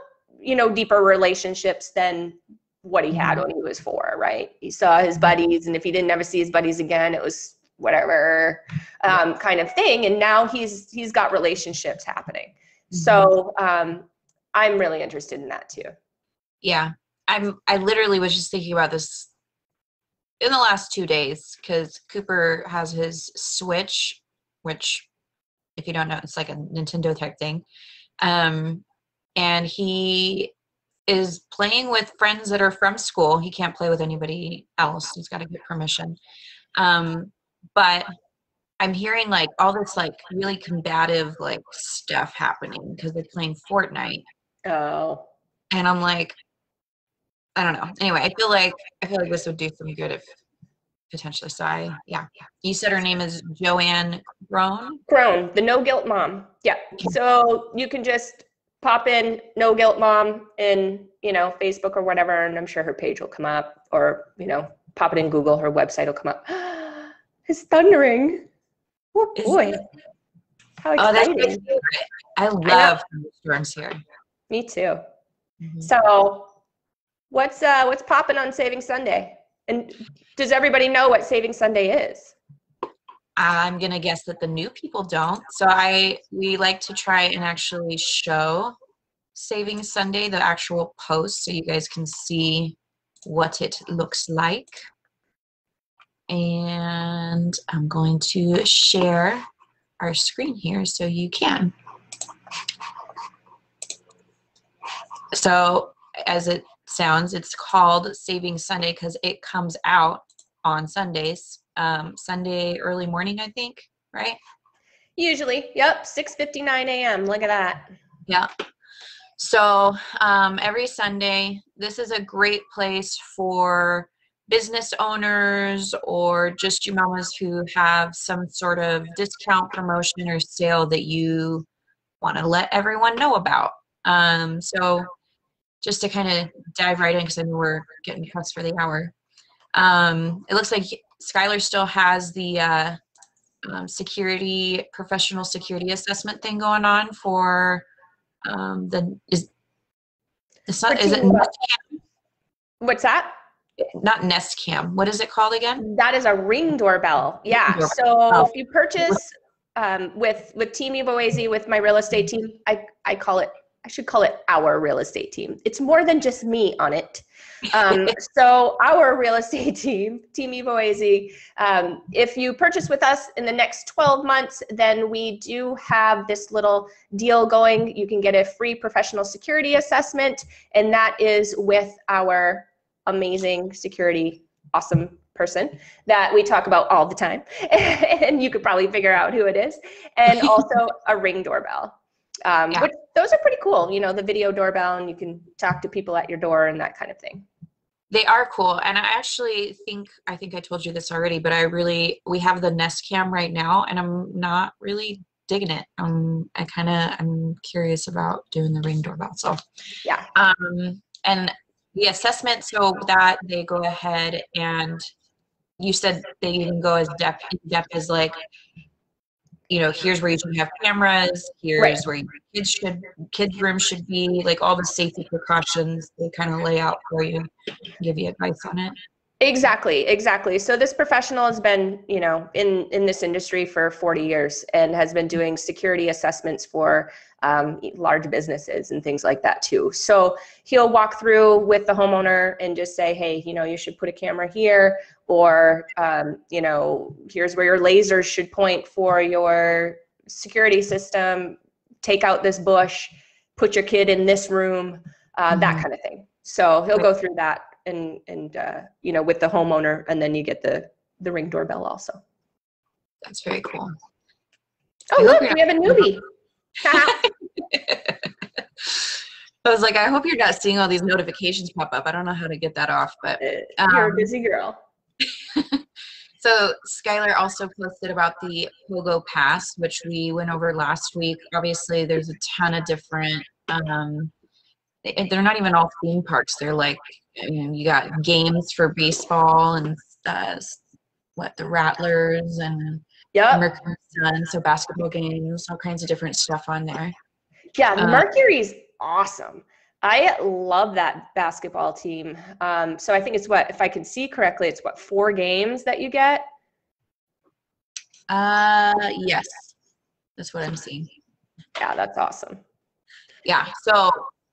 deeper relationships than what he had when he was 4, right? He saw his buddies, and if he didn't ever see his buddies again, it was whatever kind of thing. And now he's got relationships happening. So I'm really interested in that too. Yeah, I literally was just thinking about this in the last 2 days because Cooper has his Switch, which, if you don't know, it's like a Nintendo type thing, and he is playing with friends that are from school. He can't play with anybody else. He's got to get permission. But I'm hearing like all this like really combative like stuff happening because they're playing Fortnite. Oh. And I'm like, I don't know. Anyway, I feel like this would do some good if potentially. So yeah. You said her name is Joanne Grown, the No Guilt Mom. Yeah. So you can just pop in No Guilt Mom in, Facebook or whatever, and I'm sure her page will come up, or, pop it in Google, her website will come up. It's thundering. Oh boy. How exciting. That's my favorite. I love thunderstorms here. Me too. So what's popping on Saving Sunday? And does everybody know what Saving Sunday is? I'm going to guess that the new people don't. So we like to try and actually show Saving Sunday, the actual post, so you guys can see what it looks like. And I'm going to share our screen here so you can. So as it sounds, it's called Saving Sunday because it comes out on Sundays. Sunday early morning, I think, right? Usually, yep, 6:59 a.m. Look at that. Yeah. So every Sunday, this is a great place for business owners or just you mamas who have some sort of discount, promotion, or sale that you want to let everyone know about. So just to kind of dive right in, because I know we're getting pressed for the hour. It looks like Skylar still has the professional security assessment thing going on for is it Nest Cam? What's that? Not Nest Cam. What is it called again? That is a Ring doorbell. Yeah. So if you purchase with Team EvoAZ, with my real estate team, I should call it our real estate team. It's more than just me on it. So our real estate team, Team EvoAZ, if you purchase with us in the next 12 months, then we do have this little deal going. You can get a free professional security assessment, and that is with our amazing security, awesome person that we talk about all the time. And you could probably figure out who it is. And also a Ring doorbell. Which those are pretty cool, the video doorbell, and you can talk to people at your door and that kind of thing. They are cool. And I actually think I told you this already, but we have the Nest Cam right now, and I'm not really digging it. I'm curious about doing the Ring doorbell. So yeah. And the assessment, so that they go ahead and you said they even go as depth as like you know, here's where you should have cameras, here's where kids' room should be, like all the safety precautions they kind of lay out for you, give you advice on it. Exactly. So this professional has been, you know, in this industry for 40 years and has been doing security assessments for large businesses and things like that too. So he'll walk through with the homeowner and just say, hey, you know, you should put a camera here, or, you know, here's where your lasers should point for your security system, take out this bush, put your kid in this room, that kind of thing. So he'll go through that and you know, with the homeowner, and then you get the Ring doorbell also. That's very cool. Oh, look, we have a newbie. I was like, I hope you're not seeing all these notifications pop up. I don't know how to get that off, but you're a busy girl. So Skylar also posted about the Pogo Pass, which we went over last week. Obviously, there's a ton of different, they're not even all theme parks. They're like, I mean, you got games for baseball and the Rattlers and Mercury Sun, so basketball games, all kinds of different stuff on there. Yeah, Mercury's awesome. I love that basketball team. So I think it's if I can see correctly, it's 4 games that you get? Yes, that's what I'm seeing. Yeah, that's awesome. Yeah, so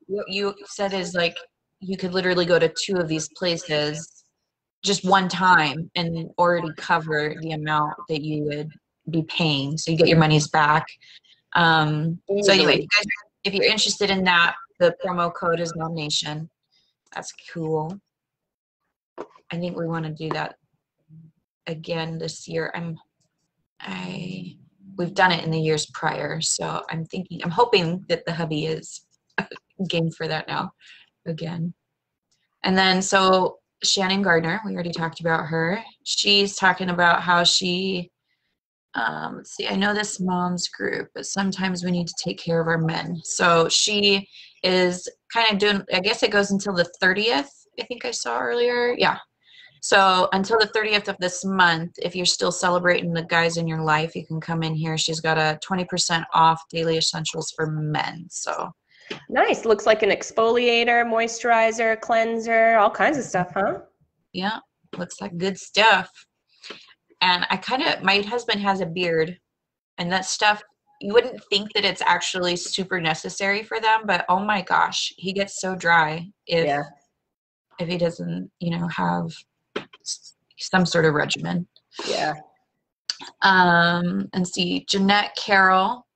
what you said is like, you could literally go to 2 of these places just one time and already cover the amount that you would be paying. So you get your monies back. So anyway, if you're interested in that, the promo code is MOMnation. That's cool. I think we want to do that again this year. We've done it in the years prior, so I'm hoping that the hubby is game for that now again. And then so Shannon Gardner, we already talked about her. She's talking about how she let's see, I know this mom's group, but sometimes we need to take care of our men. So she is kind of doing, I guess it goes until the 30th, I think I saw earlier. Yeah. So until the 30th of this month, if you're still celebrating the guys in your life, you can come in here. She's got a 20% off daily essentials for men. So nice. Looks like an exfoliator, moisturizer, cleanser, all kinds of stuff, huh? Yeah, looks like good stuff. And my husband has a beard, and that stuff, you wouldn't think that it's actually super necessary for them, but oh my gosh, he gets so dry if he doesn't, you know, have some sort of regimen. Yeah. And see, Jeanette Carroll,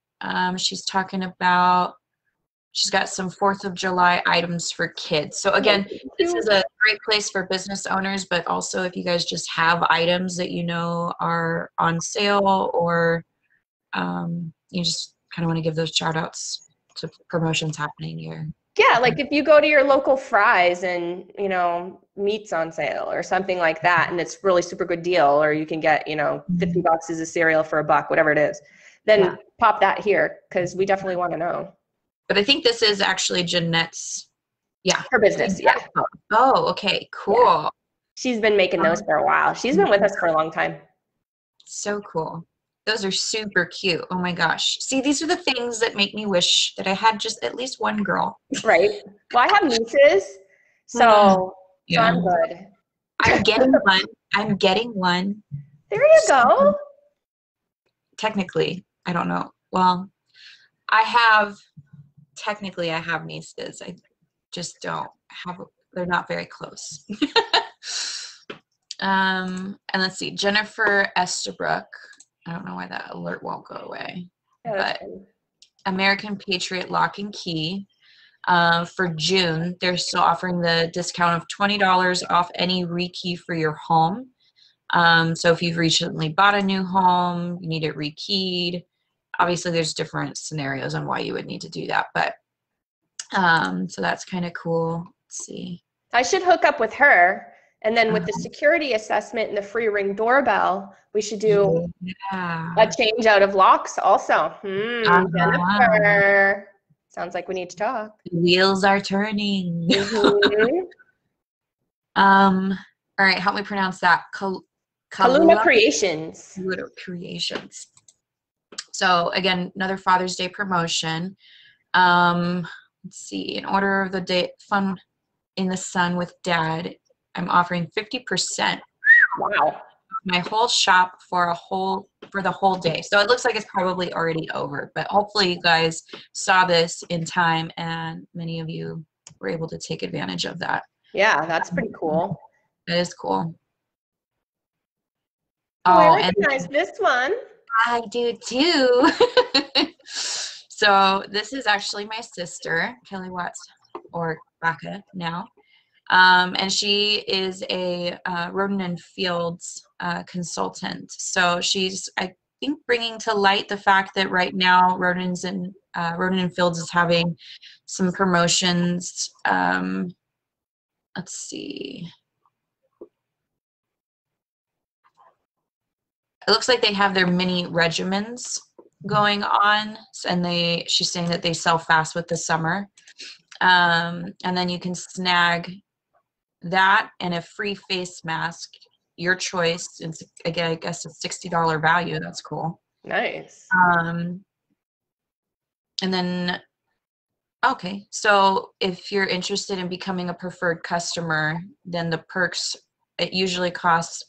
she's talking about, she's got some 4th of July items for kids. So again, this is a great place for business owners, but also if you guys just have items that you know are on sale, or you just kind of want to give those shout outs to promotions happening here. Yeah, like if you go to your local Fry's and, you know, meat's on sale or something like that, and it's really super good deal, or you can get, you know, 50 boxes of cereal for $1, whatever it is, then pop that here, because we definitely want to know. But I think this is actually Jeanette's, her business, Oh, okay, cool. Yeah. She's been making those for a while. She's been with us for a long time. So cool. Those are super cute. Oh my gosh. See, these are the things that make me wish that I had just at least one girl. Right. Well, I have nieces, so I'm good. I'm getting one. There you go. Technically, I don't know. Well, I have nieces. I just don't have, they're not very close. And let's see, Jennifer Estabrook. I don't know why that alert won't go away. But American Patriot Lock and Key. For June, they're still offering the discount of $20 off any rekey for your home. So if you've recently bought a new home, you need it rekeyed. Obviously, there's different scenarios on why you would need to do that, but so that's kind of cool. Let's see. I should hook up with her, and then with the security assessment and the free Ring doorbell, we should do a change out of locks also. Jennifer, sounds like we need to talk. The wheels are turning. All right, help me pronounce that. Kaluna Creations. Kaluna Creations. So again, another Father's Day promotion. Let's see, in order of the day, fun in the sun with dad, I'm offering 50%. Wow. My whole shop for the whole day. So it looks like it's probably already over, but hopefully you guys saw this in time and many of you were able to take advantage of that. Yeah, that's pretty cool. That is cool. Oh, I recognize this one. I do too. So this is actually my sister, Kelly Watts, or Baca now. And she is a Rodent and Fields consultant. So she's, I think, bringing to light the fact that right now Rodent and Fields is having some promotions. Let's see. It looks like they have their mini regimens going on, and she's saying that they sell fast with the summer. And then you can snag that and a free face mask, your choice. It's, again, I guess a $60 value. That's cool. Nice. And then, okay, so if you're interested in becoming a preferred customer, then the perks, it usually costs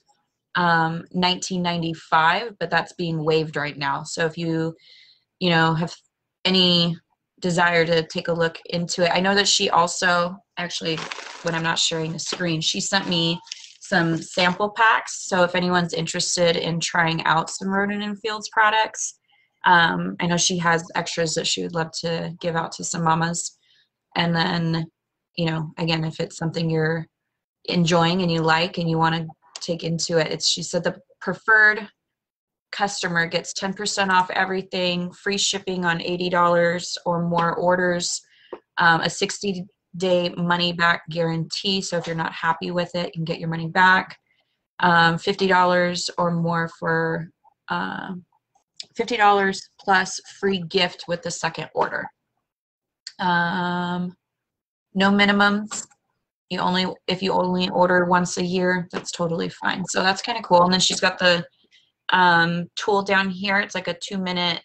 $19.95, but that's being waived right now. So if you have any desire to take a look into it, I know that she also, actually, when I'm not sharing the screen, she sent me some sample packs. So if anyone's interested in trying out some Rodent and Fields products, I know she has extras that she would love to give out to some mamas. And then, again, if it's something you're enjoying and you like and you want to take into it, she said the preferred customer gets 10% off everything, free shipping on $80 or more orders, a 60-day money back guarantee. So if you're not happy with it, you can get your money back. $50 or more for $50 plus free gift with the second order. No minimums. If you only order once a year, that's totally fine. So that's kind of cool. And then she's got the tool down here. It's like a 2-minute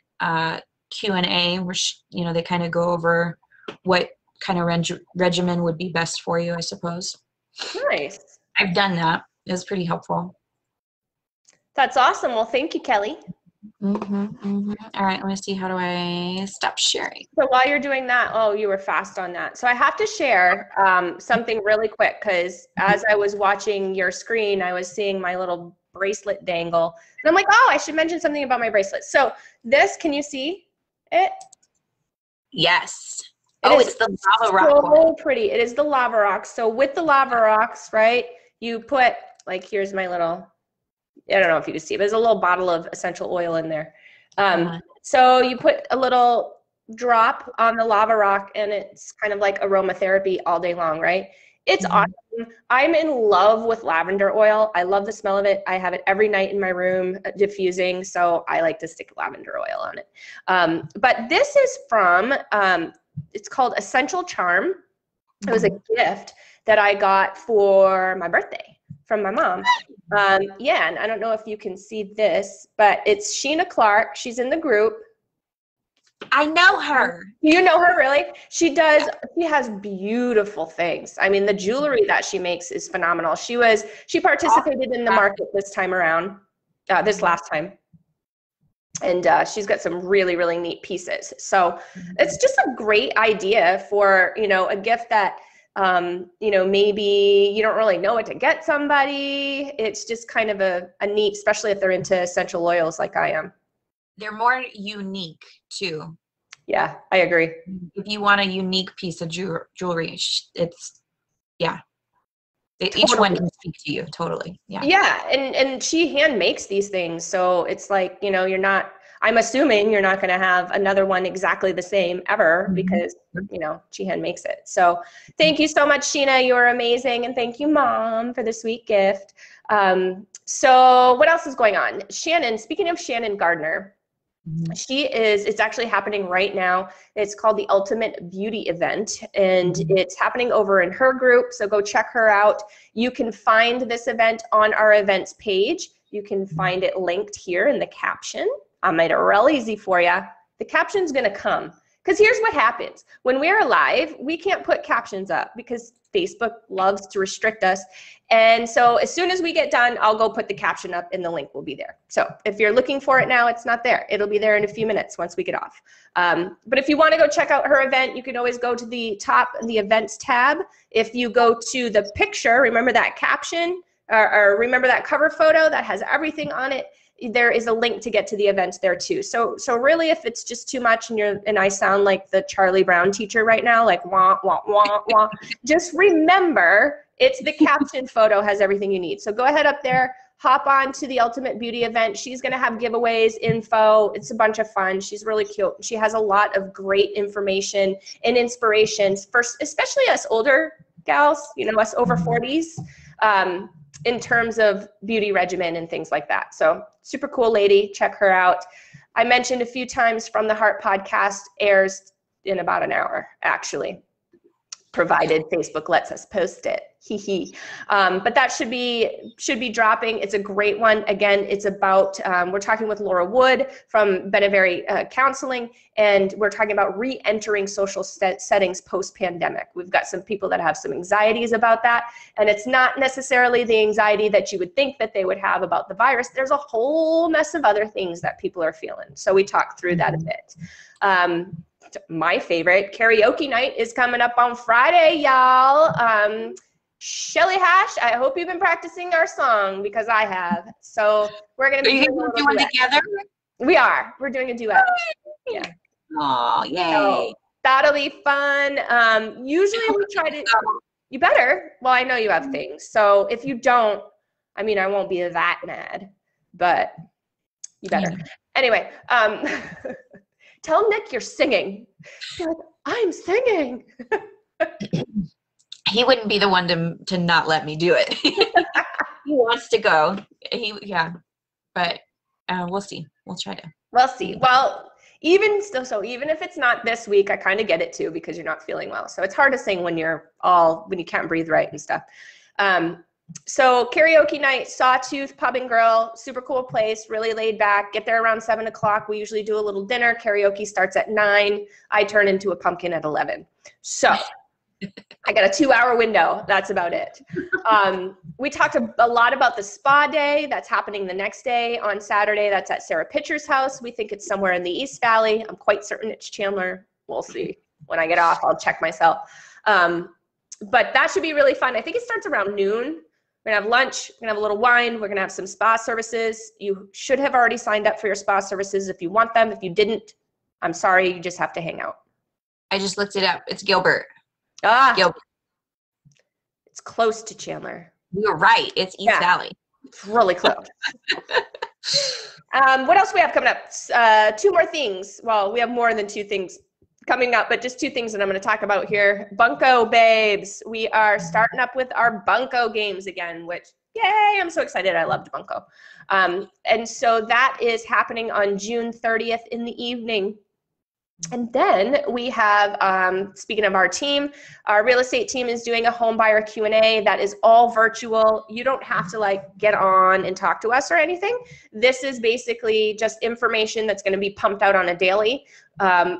Q&A where they kind of go over what kind of regimen would be best for you, I suppose. Nice. I've done that. It was pretty helpful. That's awesome. Well, thank you, Kelly. All right, let me see. How do I stop sharing? So while you're doing that, oh, you were fast on that. So I have to share something really quick, because as I was watching your screen, I was seeing my little bracelet dangle. And I'm like, oh, I should mention something about my bracelet. So this, can you see it? Yes. It's the lava rock. So pretty. It is the lava rocks. So with the lava rocks, right, you put, like, here's my little, I don't know if you can see, but there's a little bottle of essential oil in there. So you put a little drop on the lava rock, and it's kind of like aromatherapy all day long, right? It's awesome. I'm in love with lavender oil. I love the smell of it. I have it every night in my room diffusing, so I like to stick lavender oil on it. But this is from, it's called Essential Charm. It was a gift that I got for my birthday from my mom. Yeah, and I don't know if you can see this, but it's Sheena Clark. She's in the group. I know her. You know her, really? She does. She has beautiful things. I mean, the jewelry that she makes is phenomenal. She participated in the market this time around, this last time. And she's got some really, really neat pieces. So it's just a great idea for, a gift that, maybe you don't really know what to get somebody. It's just kind of a neat, especially if they're into essential oils like I am. They're more unique too. Yeah, I agree. If you want a unique piece of jewelry, it's, yeah. Totally. Each one can speak to you, totally. Yeah. Yeah, and she hand makes these things, so it's like, you're not, I'm assuming you're not going to have another one exactly the same ever, because, she hand makes it. So thank you so much, Sheena. You're amazing. And thank you, Mom, for the sweet gift. So what else is going on? Shannon, speaking of Shannon Gardner, it's actually happening right now. It's called the Ultimate Beauty Event, and it's happening over in her group. So go check her out. You can find this event on our events page. You can find it linked here in the caption. I made it real easy for you. The caption's going to come. Because here's what happens. When we're live, we can't put captions up because Facebook loves to restrict us. And so as soon as we get done, I'll go put the caption up and the link will be there. So if you're looking for it now, it's not there. It'll be there in a few minutes once we get off. But if you want to go check out her event, you can always go to the top of the events tab. If you go to the picture, remember that caption or remember that cover photo that has everything on it. There is a link to get to the events there too. So really, if it's just too much and I sound like the Charlie Brown teacher right now, like wah, wah, wah, wah, just remember it's the caption photo has everything you need. So go ahead up there, hop on to the Ultimate Beauty event. She's gonna have giveaways, info. It's a bunch of fun. She's really cute. She has a lot of great information and inspirations for especially us older gals, you know, us over 40s. In terms of beauty regimen and things like that. So super cool lady, check her out. I mentioned a few times From the Heart podcast airs in about an hour, actually, provided Facebook lets us post it. But that should be dropping. It's a great one. Again, it's about, we're talking with Laura Wood from Benevari Counseling, and we're talking about re-entering social settings post-pandemic. We've got some people that have some anxieties about that, and it's not necessarily the anxiety that you would think that they would have about the virus. There's a whole mess of other things that people are feeling. So we talked through that a bit. My favorite, Karaoke Night, is coming up on Friday, y'all. Shelly Hash, I hope you've been practicing our song because I have. So we're going to be doing it together. We are. We're doing a duet. Yeah. Oh, yay. So that'll be fun. Usually we try to, you better. Well, I know you have things. So if you don't, I mean, I won't be that mad, but you better. Anyway, tell Nick you're singing. You're like, I'm singing. He wouldn't be the one to not let me do it. He wants to go. But we'll see. We'll try to. We'll see. Well, even still, so even if it's not this week, I kind of get it too because you're not feeling well. So it's hard to sing when you can't breathe right and stuff. So Karaoke Night, Sawtooth Pub and Grill, super cool place, really laid back. Get there around 7 o'clock. We usually do a little dinner. Karaoke starts at 9. I turn into a pumpkin at 11. So I got a 2-hour window. That's about it. We talked a lot about the spa day that's happening the next day on Saturday. That's at Sarah Pitcher's house. We think it's somewhere in the East Valley. I'm quite certain it's Chandler. We'll see. When I get off, I'll check myself. But that should be really fun. I think it starts around noon. We're gonna have lunch, we're gonna have a little wine, we're gonna have some spa services. You should have already signed up for your spa services if you want them. If you didn't, I'm sorry, you just have to hang out. I just looked it up. It's Gilbert. Gilbert. It's close to Chandler. You're right. It's East Valley. It's really close. What else we have coming up? 2 more things. Well, we have more than 2 things coming up, but just 2 things that I'm going to talk about here. Bunko Babes. We are starting up with our Bunko games again, which, yay, I'm so excited. I loved Bunko. And so that is happening on June 30th in the evening. And then we have, speaking of our team, our real estate team is doing a home buyer Q&A that is all virtual. You don't have to like get on and talk to us or anything. This is basically just information that's going to be pumped out on a daily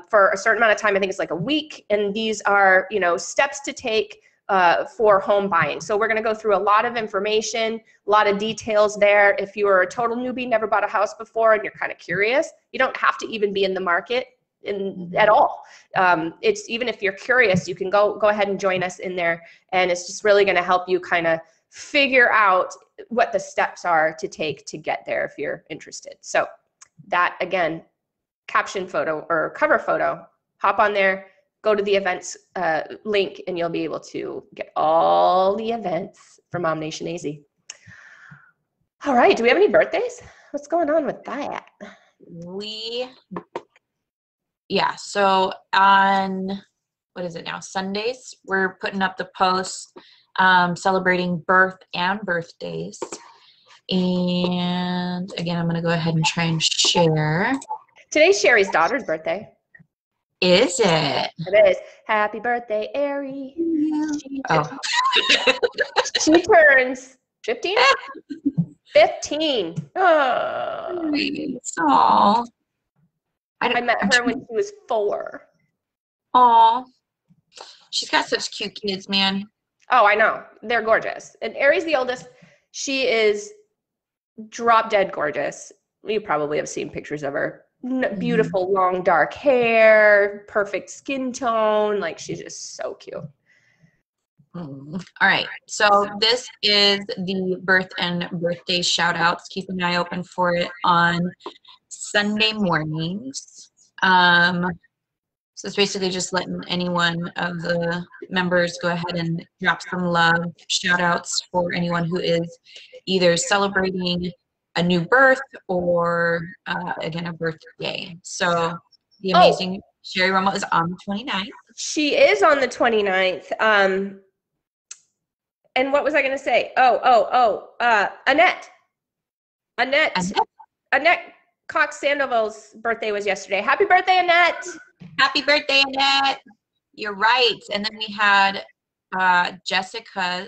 for a certain amount of time. I think it's like a week. And these are, you know, steps to take for home buying. So we're going to go through a lot of information, a lot of details there. If you are a total newbie, never bought a house before, and you're kind of curious, you don't have to even be in the market at all. It's even if you're curious, you can go ahead and join us in there, and it's just really going to help you kind of figure out what the steps are to take to get there if you're interested. So that, again, caption photo or cover photo, hop on there, go to the events link, and you'll be able to get all the events from MOMnation AZ. All right, do we have any birthdays? What's going on with that? Yeah, so on, what is it now, Sundays, we're putting up the posts celebrating birth and birthdays. And again, I'm going to go ahead and try and share. Today's Sherry's daughter's birthday. Is it? It is. Happy birthday, Ari. She turns 15? 15. Oh. Nice. Aw. I met her when she was 4. Aw. She's got such cute kids, man. Oh, I know. They're gorgeous. And Ari's the oldest. She is drop dead gorgeous. You probably have seen pictures of her. Beautiful, long, dark hair, perfect skin tone. Like, she's just so cute. All right. So this is the birth and birthday shout outs. Keep an eye open for it on Sunday mornings. So it's basically just letting any one of the members go ahead and drop some love, shout outs for anyone who is either celebrating a new birth or, again, a birthday. So the amazing Sherry Romo is on the 29th. She is on the 29th. And what was I going to say? Annette Cox Sandoval's birthday was yesterday. Happy birthday, Annette. Happy birthday, Annette. You're right. And then we had Jessica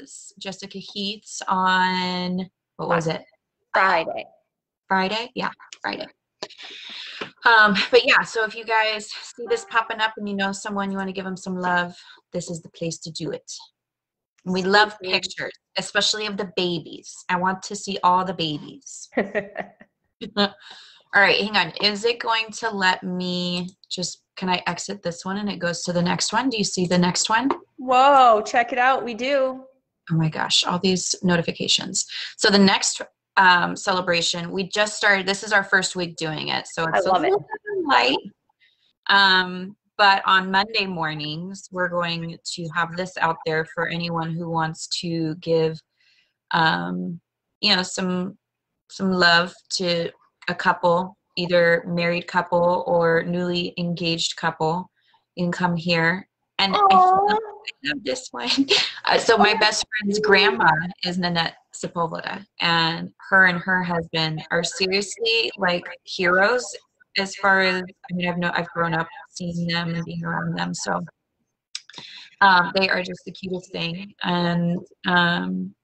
Heath's on, what was it? Friday? Yeah, Friday. But yeah, so if you guys see this popping up and you know someone, you want to give them some love, this is the place to do it. We love pictures, especially of the babies. I want to see all the babies. All right, hang on. Is it going to let me can I exit this one and it goes to the next one? Do you see the next one? Whoa, check it out. We do. Oh my gosh, all these notifications. So the next celebration, we just started. This is our first week doing it. So it's a little bit light. But on Monday mornings, we're going to have this out there for anyone who wants to give, some love to a couple, either married couple or newly engaged couple. You can come here. And I love this one. So my best friend's grandma is Nanette Sepulveda, and her husband are seriously like heroes. As far as, I've grown up seeing them and being around them, so they are just the cutest thing. And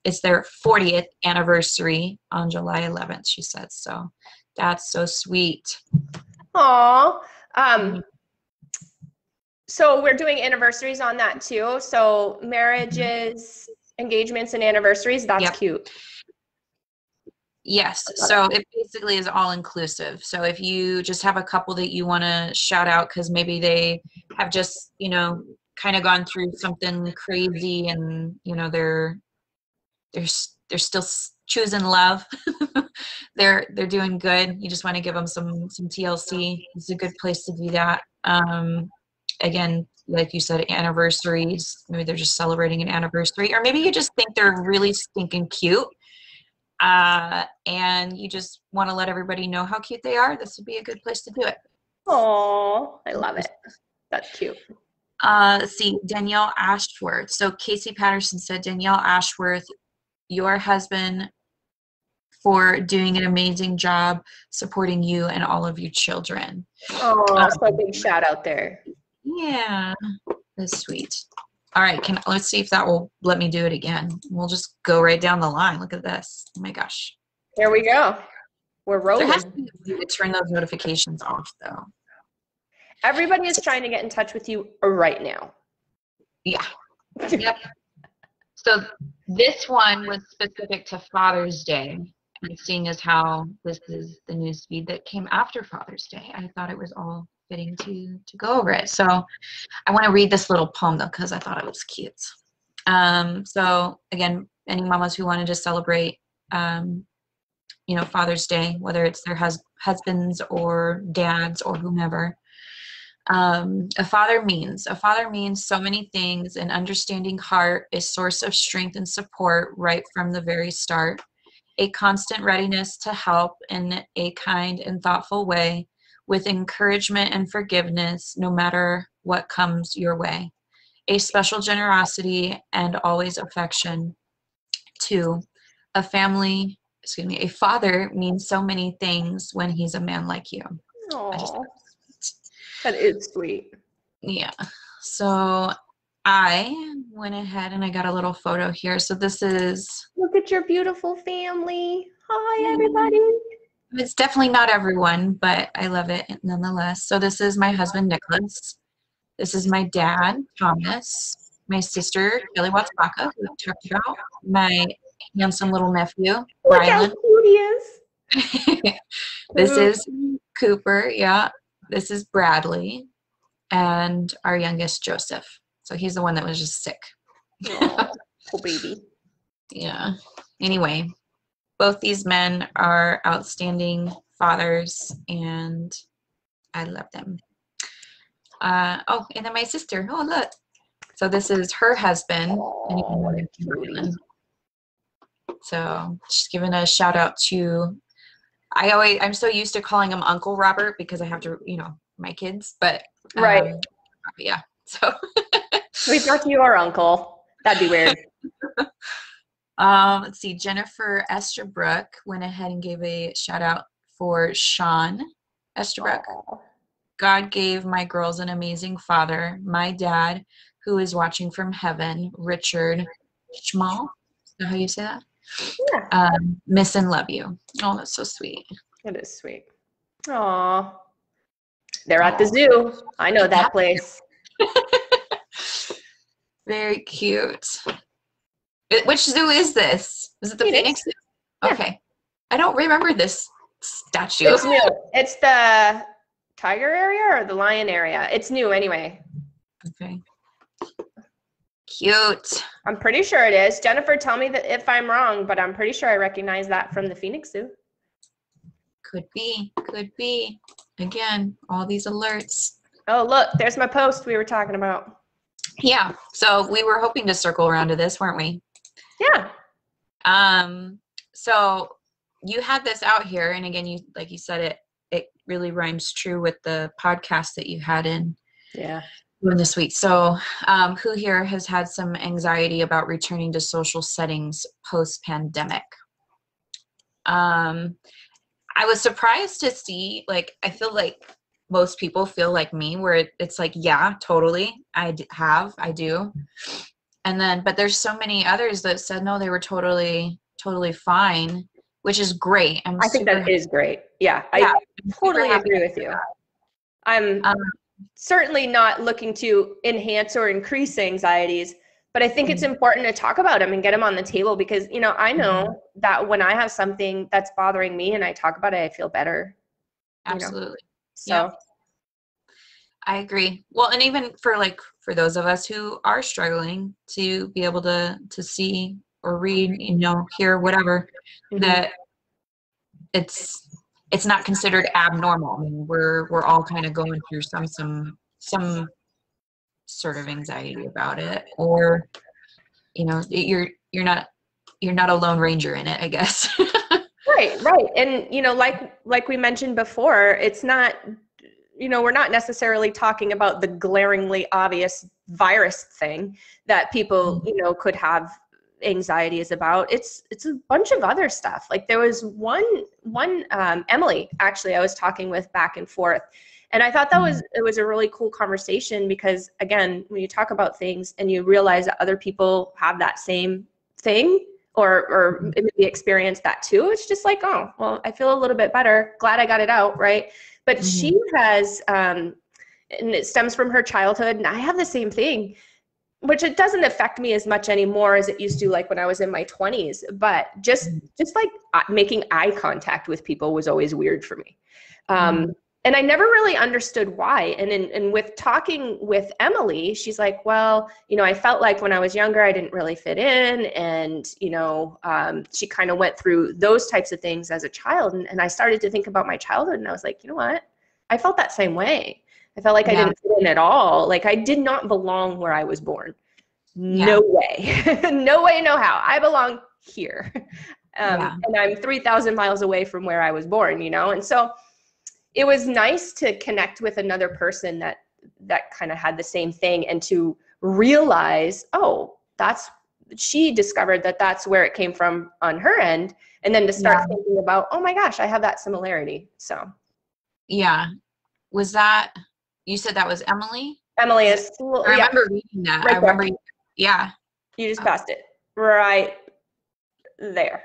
it's their 40th anniversary on July 11th, she said. So that's so sweet. Aw. So we're doing anniversaries on that too. So marriages, engagements, and anniversaries. That's cute. Yes. So it basically is all inclusive. So if you just have a couple that you want to shout out because maybe they have just, kind of gone through something crazy and, they're still choosing love. they're doing good. You just want to give them some TLC. It's a good place to do that. Again, like you said, anniversaries. Maybe they're just celebrating an anniversary, or maybe you just think they're really stinking cute. And you just want to let everybody know how cute they are. This would be a good place to do it. Oh, I love it. That's cute. Let's see, Danielle Ashworth. So Casey Patterson said, Danielle Ashworth, your husband for doing an amazing job supporting you and all of your children. Oh, so a big shout out there. Yeah, that's sweet. All right, let's see if that will let me do it again. We'll just go right down the line. Look at this. Oh my gosh. Here we go. We're rolling. There has to be a way to turn those notifications off, though. Everybody is trying to get in touch with you right now. Yeah. Yep. So this one was specific to Father's Day. And seeing as how this is the news feed that came after Father's Day, I thought it was all fitting to go over it. So I want to read this little poem though, because I thought it was cute. So again, any mamas who want to just celebrate, Father's Day, whether it's their husbands or dads or whomever, a father means so many things. An understanding heart, a source of strength and support right from the very start, a constant readiness to help in a kind and thoughtful way, with encouragement and forgiveness no matter what comes your way, a special generosity and always affection. 2, a father means so many things when he's a man like you. Aww. That is sweet. Yeah. So I went ahead and I got a little photo here. So this is... Look at your beautiful family. Hi, everybody. It's definitely not everyone, but I love it nonetheless. So this is my husband, Nicholas. This is my dad, Thomas. My sister, Kelly Watts-Baca, who we talked about. My handsome little nephew, Look how Rylan. cute he is. This is Cooper, yeah. This is Bradley. And our youngest, Joseph. So he's the one that was just sick. Aww, cool baby. Yeah. Anyway, both these men are outstanding fathers, and I love them. Oh, and then my sister. Oh, look. So this is her husband. So just giving a shout out to, I'm so used to calling him Uncle Robert because I have to, my kids, but right. Yeah. So we talk to your uncle. That'd be weird. Let's see. Jennifer Estabrook went ahead and gave a shout out for Sean Estabrook. Aww. God gave my girls an amazing father. My dad, who is watching from heaven, Richard Schmal. Is that how you say that? Yeah. Miss and love you. Oh, that's so sweet. It is sweet. Aw. They're at the zoo. I know that place. Very cute. Which zoo is this? Is it the Phoenix Zoo? Yeah. Okay. I don't remember this statue. It's new. It's the tiger area or the lion area? It's new anyway. Okay. Cute. I'm pretty sure it is. Jennifer, tell me that if I'm wrong, but I'm pretty sure I recognize that from the Phoenix Zoo. Could be. Could be. Again, all these alerts. Oh, look, there's my post we were talking about. Yeah. So we were hoping to circle around to this, weren't we? Yeah. So you had this out here, and again, like you said, it really rhymes true with the podcast that you had in this week. So who here has had some anxiety about returning to social settings post-pandemic? I was surprised to see, like, I feel like most people feel like me, where it's like, yeah, totally, I do. And then, but there's so many others that said, no, they were totally fine, which is great. I think that is great. Yeah, I totally agree with you. I'm certainly not looking to enhance or increase anxieties, but I think it's important to talk about them and get them on the table because, I know that when I have something that's bothering me and I talk about it, I feel better. Absolutely. So yeah. I agree. Well, and even for those of us who are struggling to be able to see or read, hear whatever, that it's not considered abnormal. I mean, we're all kind of going through some sort of anxiety about it, or you're not a lone ranger in it, I guess. Right. And like we mentioned before, it's not, we're not necessarily talking about the glaringly obvious virus thing that people could have anxieties about. It's a bunch of other stuff. Like there was one Emily, actually, I was talking with back and forth, and I thought it was a really cool conversation because, again, when you talk about things and you realize that other people have that same thing or maybe experience that too, it's just like, oh, well, I feel a little bit better. Glad I got it out, right? But she has, and it stems from her childhood, and I have the same thing, which it doesn't affect me as much anymore as it used to, like when I was in my 20s. But just like making eye contact with people was always weird for me. And I never really understood why. And with talking with Emily, she's like, well, I felt like when I was younger, I didn't really fit in. And, she kind of went through those types of things as a child. And I started to think about my childhood, and I was like, you know what? I felt that same way. I felt like I didn't fit in at all. Like I did not belong where I was born. No way. No way, no how. I belong here. And I'm 3,000 miles away from where I was born, And so it was nice to connect with another person that kind of had the same thing, and to realize, oh, she discovered that's where it came from on her end. And then to start thinking about, oh my gosh, I have that similarity. So. Yeah. Was that, you said that was Emily? Emily is, I remember reading that. Right I remember, there. yeah. You just passed it. Right there.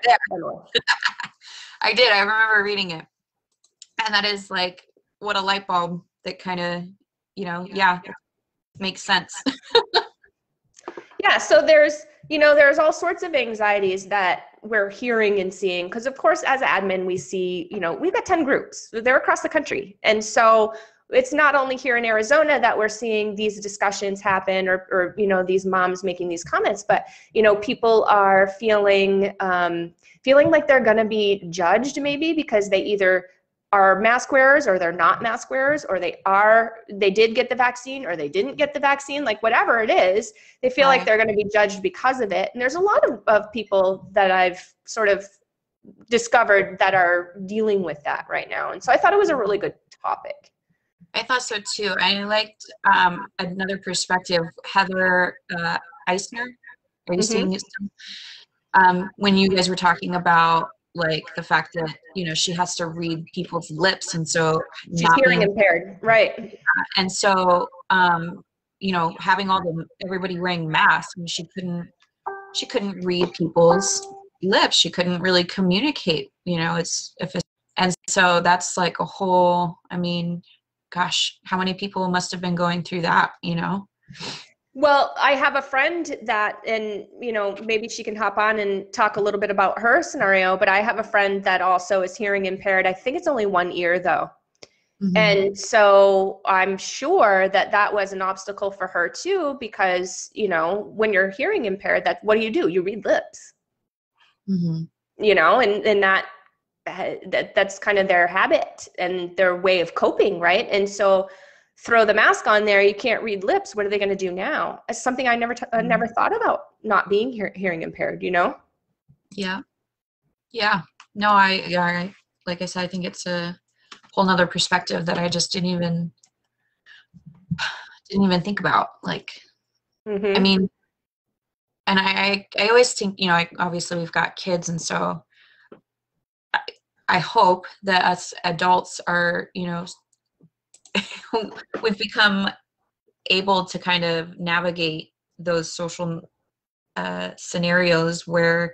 I did. I remember reading it. And that is like, what a light bulb that kind of, makes sense. Yeah, so there's all sorts of anxieties that we're hearing and seeing, because of course, as admin, we see, we've got 10 groups. They're across the country. And so it's not only here in Arizona that we're seeing these discussions happen or these moms making these comments, but, people are feeling like they're going to be judged maybe because they either are mask wearers or they're not mask wearers, or they did get the vaccine or they didn't get the vaccine, like whatever it is, they feel like they're going to be judged because of it. And there's a lot of people that I've sort of discovered that are dealing with that right now. And so I thought it was a really good topic. I thought so too. I liked another perspective, Heather Eisner. Are you seeing it? When you guys were talking about like the fact that she has to read people's lips, and so she's hearing impaired, right? And so having everybody wearing masks, and she couldn't read people's lips. She couldn't really communicate. And so that's like a whole. I mean, gosh, how many people must have been going through that? Well, I have a friend that, and maybe she can hop on and talk a little bit about her scenario, but I have a friend that also is hearing impaired. I think it's only one ear though. And so I'm sure that was an obstacle for her too, because, when you're hearing impaired, what do? You read lips, and that's kind of their habit and their way of coping. Right. And so throw the mask on there, you can't read lips. What are they going to do now? It's something I never thought about, not being hearing impaired, Yeah. Yeah. No, I like I said, I think it's a whole nother perspective that I just didn't even think about. Like, I mean, and I always think, obviously we've got kids. And so I hope that us adults are, we've become able to kind of navigate those social scenarios where,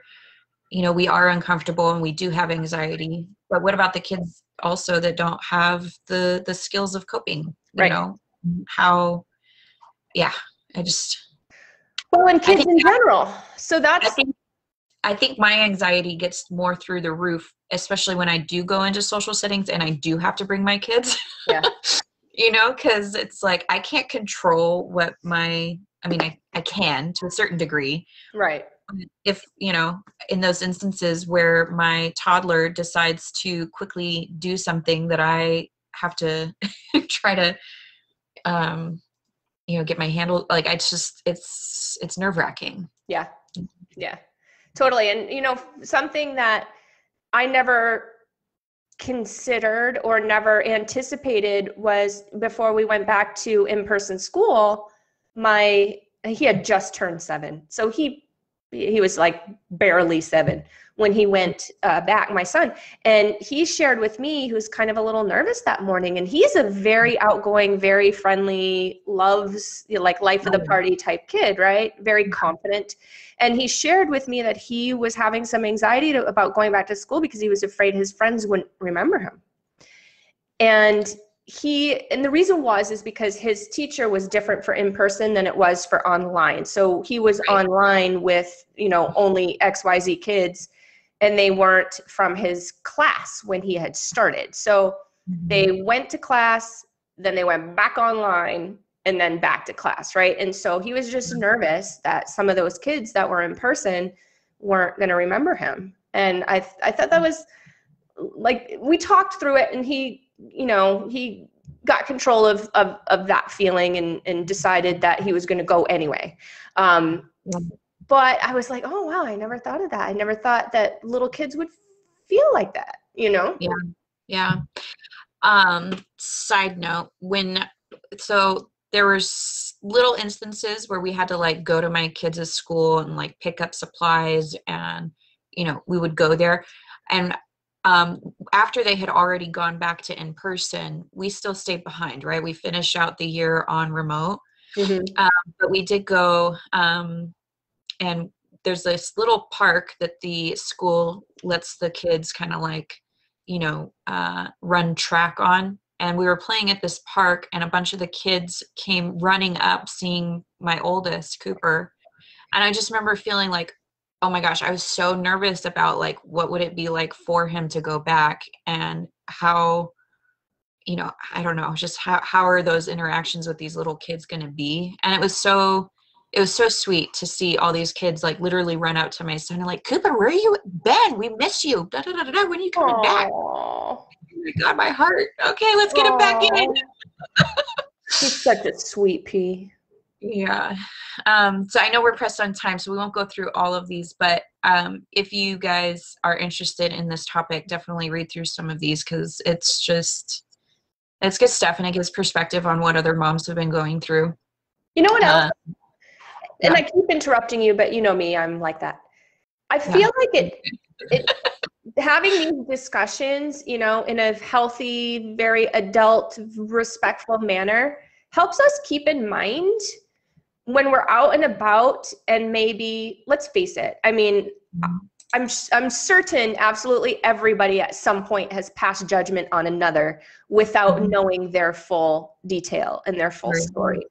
we are uncomfortable and we do have anxiety. But what about the kids also that don't have the skills of coping? How, yeah, and kids in general. So that's, I think my anxiety gets more through the roof, especially when I do go into social settings and I do have to bring my kids. Yeah. Because it's like, I can't control I can to a certain degree. Right. If, in those instances where my toddler decides to quickly do something that I have to try to, get my handle, like, it's nerve-wracking. Yeah. Yeah, totally. And, something that I never considered or never anticipated was, before we went back to in-person school, he had just turned 7. So he was like barely 7 when he went back, my son. And he shared with me, he was kind of a little nervous that morning. And he's a very outgoing, very friendly, loves like life of the party type kid, right? Very confident. And he shared with me that he was having some anxiety about going back to school because he was afraid his friends wouldn't remember him. And the reason is because his teacher was different for in-person than it was for online. So he was online with, only XYZ kids, and they weren't from his class when he had started. So they went to class, then they went back online, and then back to class, right? And so he was just nervous that some of those kids that were in person weren't going to remember him. And I thought that was, like, we talked through it, and he got control of that feeling and decided that he was going to go anyway. But I was like, oh, wow, I never thought of that. I never thought that little kids would feel like that, Yeah. Yeah. Side note, so there was little instances where we had to like go to my kids' school and like pick up supplies, and, we would go there. And after they had already gone back to in person, we still stayed behind, right? We finished out the year on remote. But we did go, and there's this little park that the school lets the kids kind of like, you know, run track on. And we were playing at this park, and a bunch of the kids came running up, seeing my oldest, Cooper. And I just remember feeling like, oh my gosh, I was so nervous about like, what would it be like for him to go back, and how, you know, I don't know, just how are those interactions with these little kids going to be? And it was so sweet to see all these kids like literally run out to my son and like, Cooper, where are you been? We miss you. Da, da, da, da, da. When are you coming back? Oh my God, my heart. Okay, let's get him back in. He's such a sweet pea. Yeah. So I know we're pressed on time, so we won't go through all of these, but if you guys are interested in this topic, definitely read through some of these, because it's good stuff, and it gives perspective on what other moms have been going through. You know what else? And I keep interrupting you, but you know me, I'm like that. I feel like it having these discussions, you know, in a healthy, very adult, respectful manner helps us keep in mind when we're out and about, and maybe, let's face it, I mean, I'm certain absolutely everybody at some point has passed judgment on another without knowing their full detail and their full story.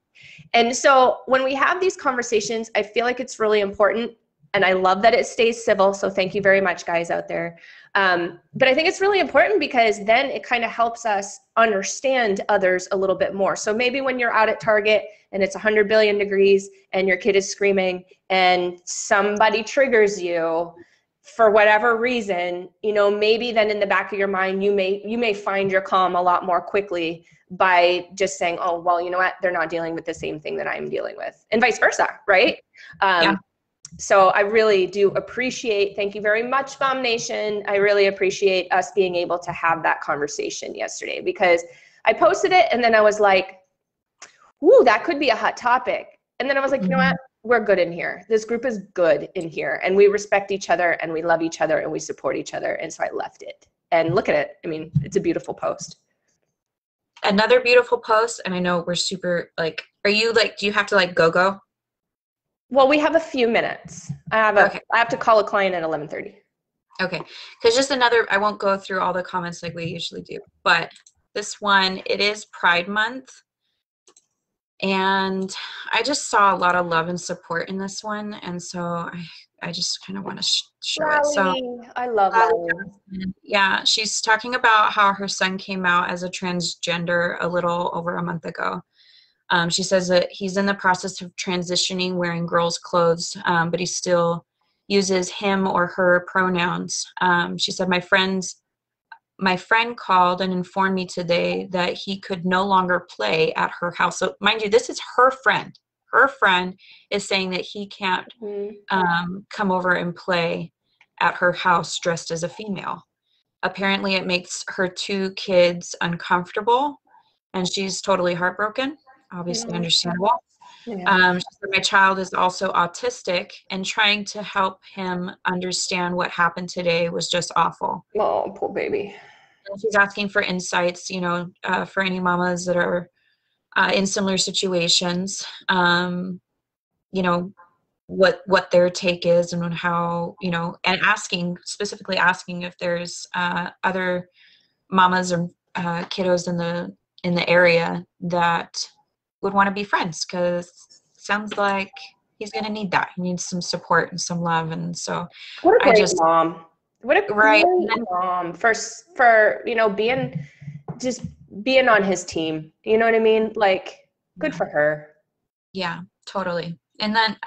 And so when we have these conversations, I feel like it's really important, and I love that it stays civil. So thank you very much, guys out there. But I think it's really important, because then it kind of helps us understand others a little bit more. So maybe when you're out at Target and it's 100 billion degrees and your kid is screaming and somebody triggers you for whatever reason, you know, maybe then in the back of your mind, you may find your calm a lot more quickly by just saying, oh, well, you know what, they're not dealing with the same thing that I'm dealing with, and vice versa, right? So I really do appreciate, thank you very much, MOMnation. I really appreciate us being able to have that conversation yesterday, because I posted it and then I was like, ooh, that could be a hot topic. And then I was like, you know what? We're good in here. This group is good in here, and we respect each other, and we love each other, and we support each other. And so I left it, and look at it. I mean, it's a beautiful post. Another beautiful post. And I know we're super like, are you like, do you have to like go? Well, we have a few minutes. I have to call a client at 11:30. Okay. Because just another, I won't go through all the comments like we usually do, but this one, it is Pride Month. And I just saw a lot of love and support in this one. And so I just kind of want to share it. So I love that. Yeah, she's talking about how her son came out as a transgender a little over a month ago. She says that he's in the process of transitioning, wearing girls' clothes, but he still uses him or her pronouns. She said, my friend called and informed me today that he could no longer play at her house. So mind you, this is her friend. Her friend is saying that he can't come over and play at her house dressed as a female. Apparently it makes her 2 kids uncomfortable, and she's totally heartbroken. Obviously understandable. Yeah. She said, my child is also autistic, and trying to help him understand what happened today was just awful. Oh, poor baby. And she's asking for insights, you know, for any mamas that are in similar situations, you know, what their take is, and how, you know, and specifically asking if there's other mamas or kiddos in the area that would want to be friends, because sounds like he's going to need that. He needs some support and some love. And so what a great mom. What a great mom for, you know, being on his team. You know what I mean? Like, good for her. Yeah, totally. And then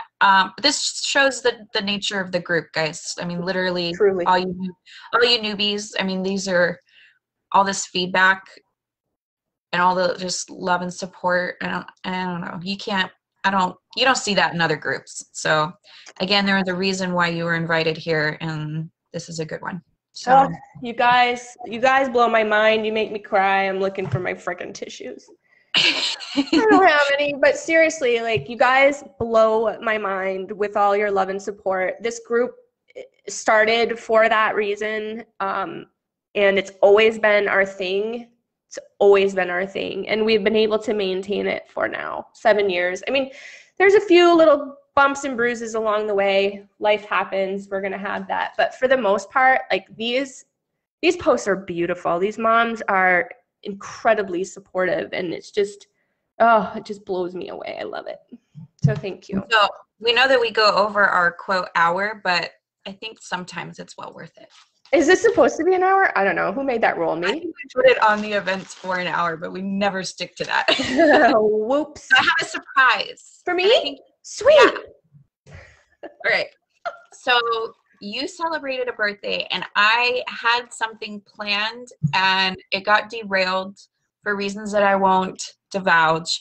this shows the nature of the group, guys. I mean, literally, truly, all you newbies. I mean, these are all this feedback and all the just love and support. I don't know. You don't see that in other groups. So again, there's a reason why you were invited here, and this is a good one. So you guys blow my mind. You make me cry. I'm looking for my freaking tissues. I don't have any, but seriously, like, you guys blow my mind with all your love and support. This group started for that reason, and it's always been our thing It's always been our thing, and we've been able to maintain it for now 7 years. I mean, there's a few little bumps and bruises along the way. Life happens. We're gonna have that, but for the most part, like these posts are beautiful. These moms are incredibly supportive, and it's just, oh, it just blows me away. I love it. So thank you. So we know that we go over our quote hour, but I think sometimes it's well worth it. Is this supposed to be an hour? I don't know. Who made that rule? Me? I think we put it on the events for an hour, but we never stick to that. Whoops. I have a surprise. For me? Sweet. Yeah. All right. So you celebrated a birthday, and I had something planned, and it got derailed for reasons that I won't divulge.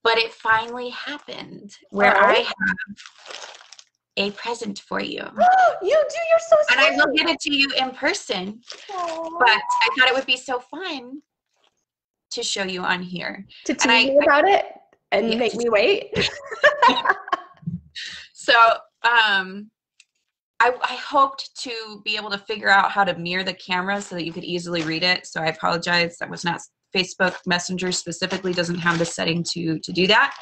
But it finally happened where I have a present for you. You do? You're so sweet. And I will give it to you in person. Aww. But I thought it would be so fun to show you on here. To tease me about it and make me wait. So I hoped to be able to figure out how to mirror the camera so that you could easily read it. So I apologize. That was not Facebook Messenger specifically doesn't have the setting to do that.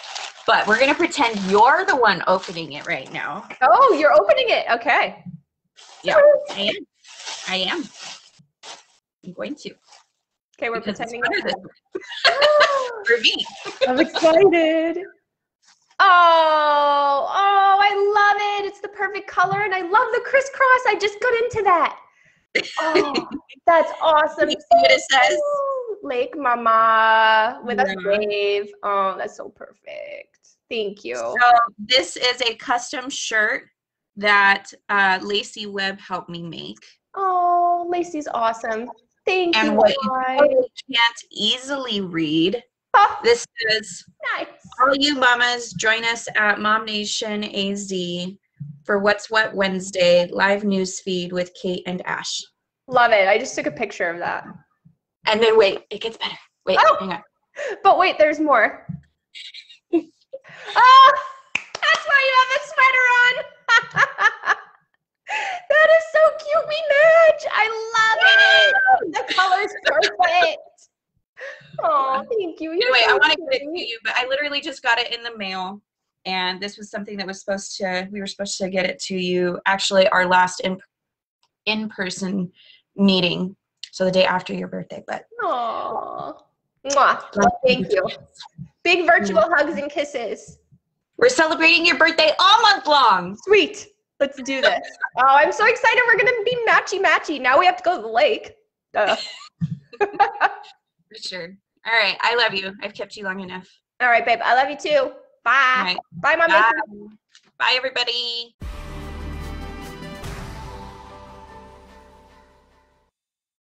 But we're going to pretend you're the one opening it right now. Oh, you're opening it. Okay. Yeah, I am. I'm going to. Okay, we're pretending. For me. I'm excited. Oh, I love it. It's the perfect color, and I love the crisscross. I just got into that. Oh, that's awesome. You see what it says? Lake Mama with a wave. Oh, that's so perfect. Thank you. So this is a custom shirt that Lacey Webb helped me make. Oh, Lacey's awesome. Thank you. And what you can't easily read. This is nice. All you mamas, join us at MOMnation AZ for What's What Wednesday live news feed with Kate and Ash. Love it. I just took a picture of that. And then wait, it gets better. Wait, hang on. But wait, there's more. Oh, that's why you have a sweater on. That is so cute. We match. I love it. The color's perfect. Oh, thank you. Anyway, I want to give it to you, but I literally just got it in the mail, and this was something that was we were supposed to get it to you. Actually, our last in-person meeting, so the day after your birthday. But oh, thank you. Big virtual hugs and kisses. We're celebrating your birthday all month long. Sweet. Let's do this. Oh, I'm so excited. We're gonna be matchy-matchy. Now we have to go to the lake. For sure. All right. I love you. I've kept you long enough. All right, babe. I love you too. Bye. Right. Bye, Mom. Bye. Bye, everybody.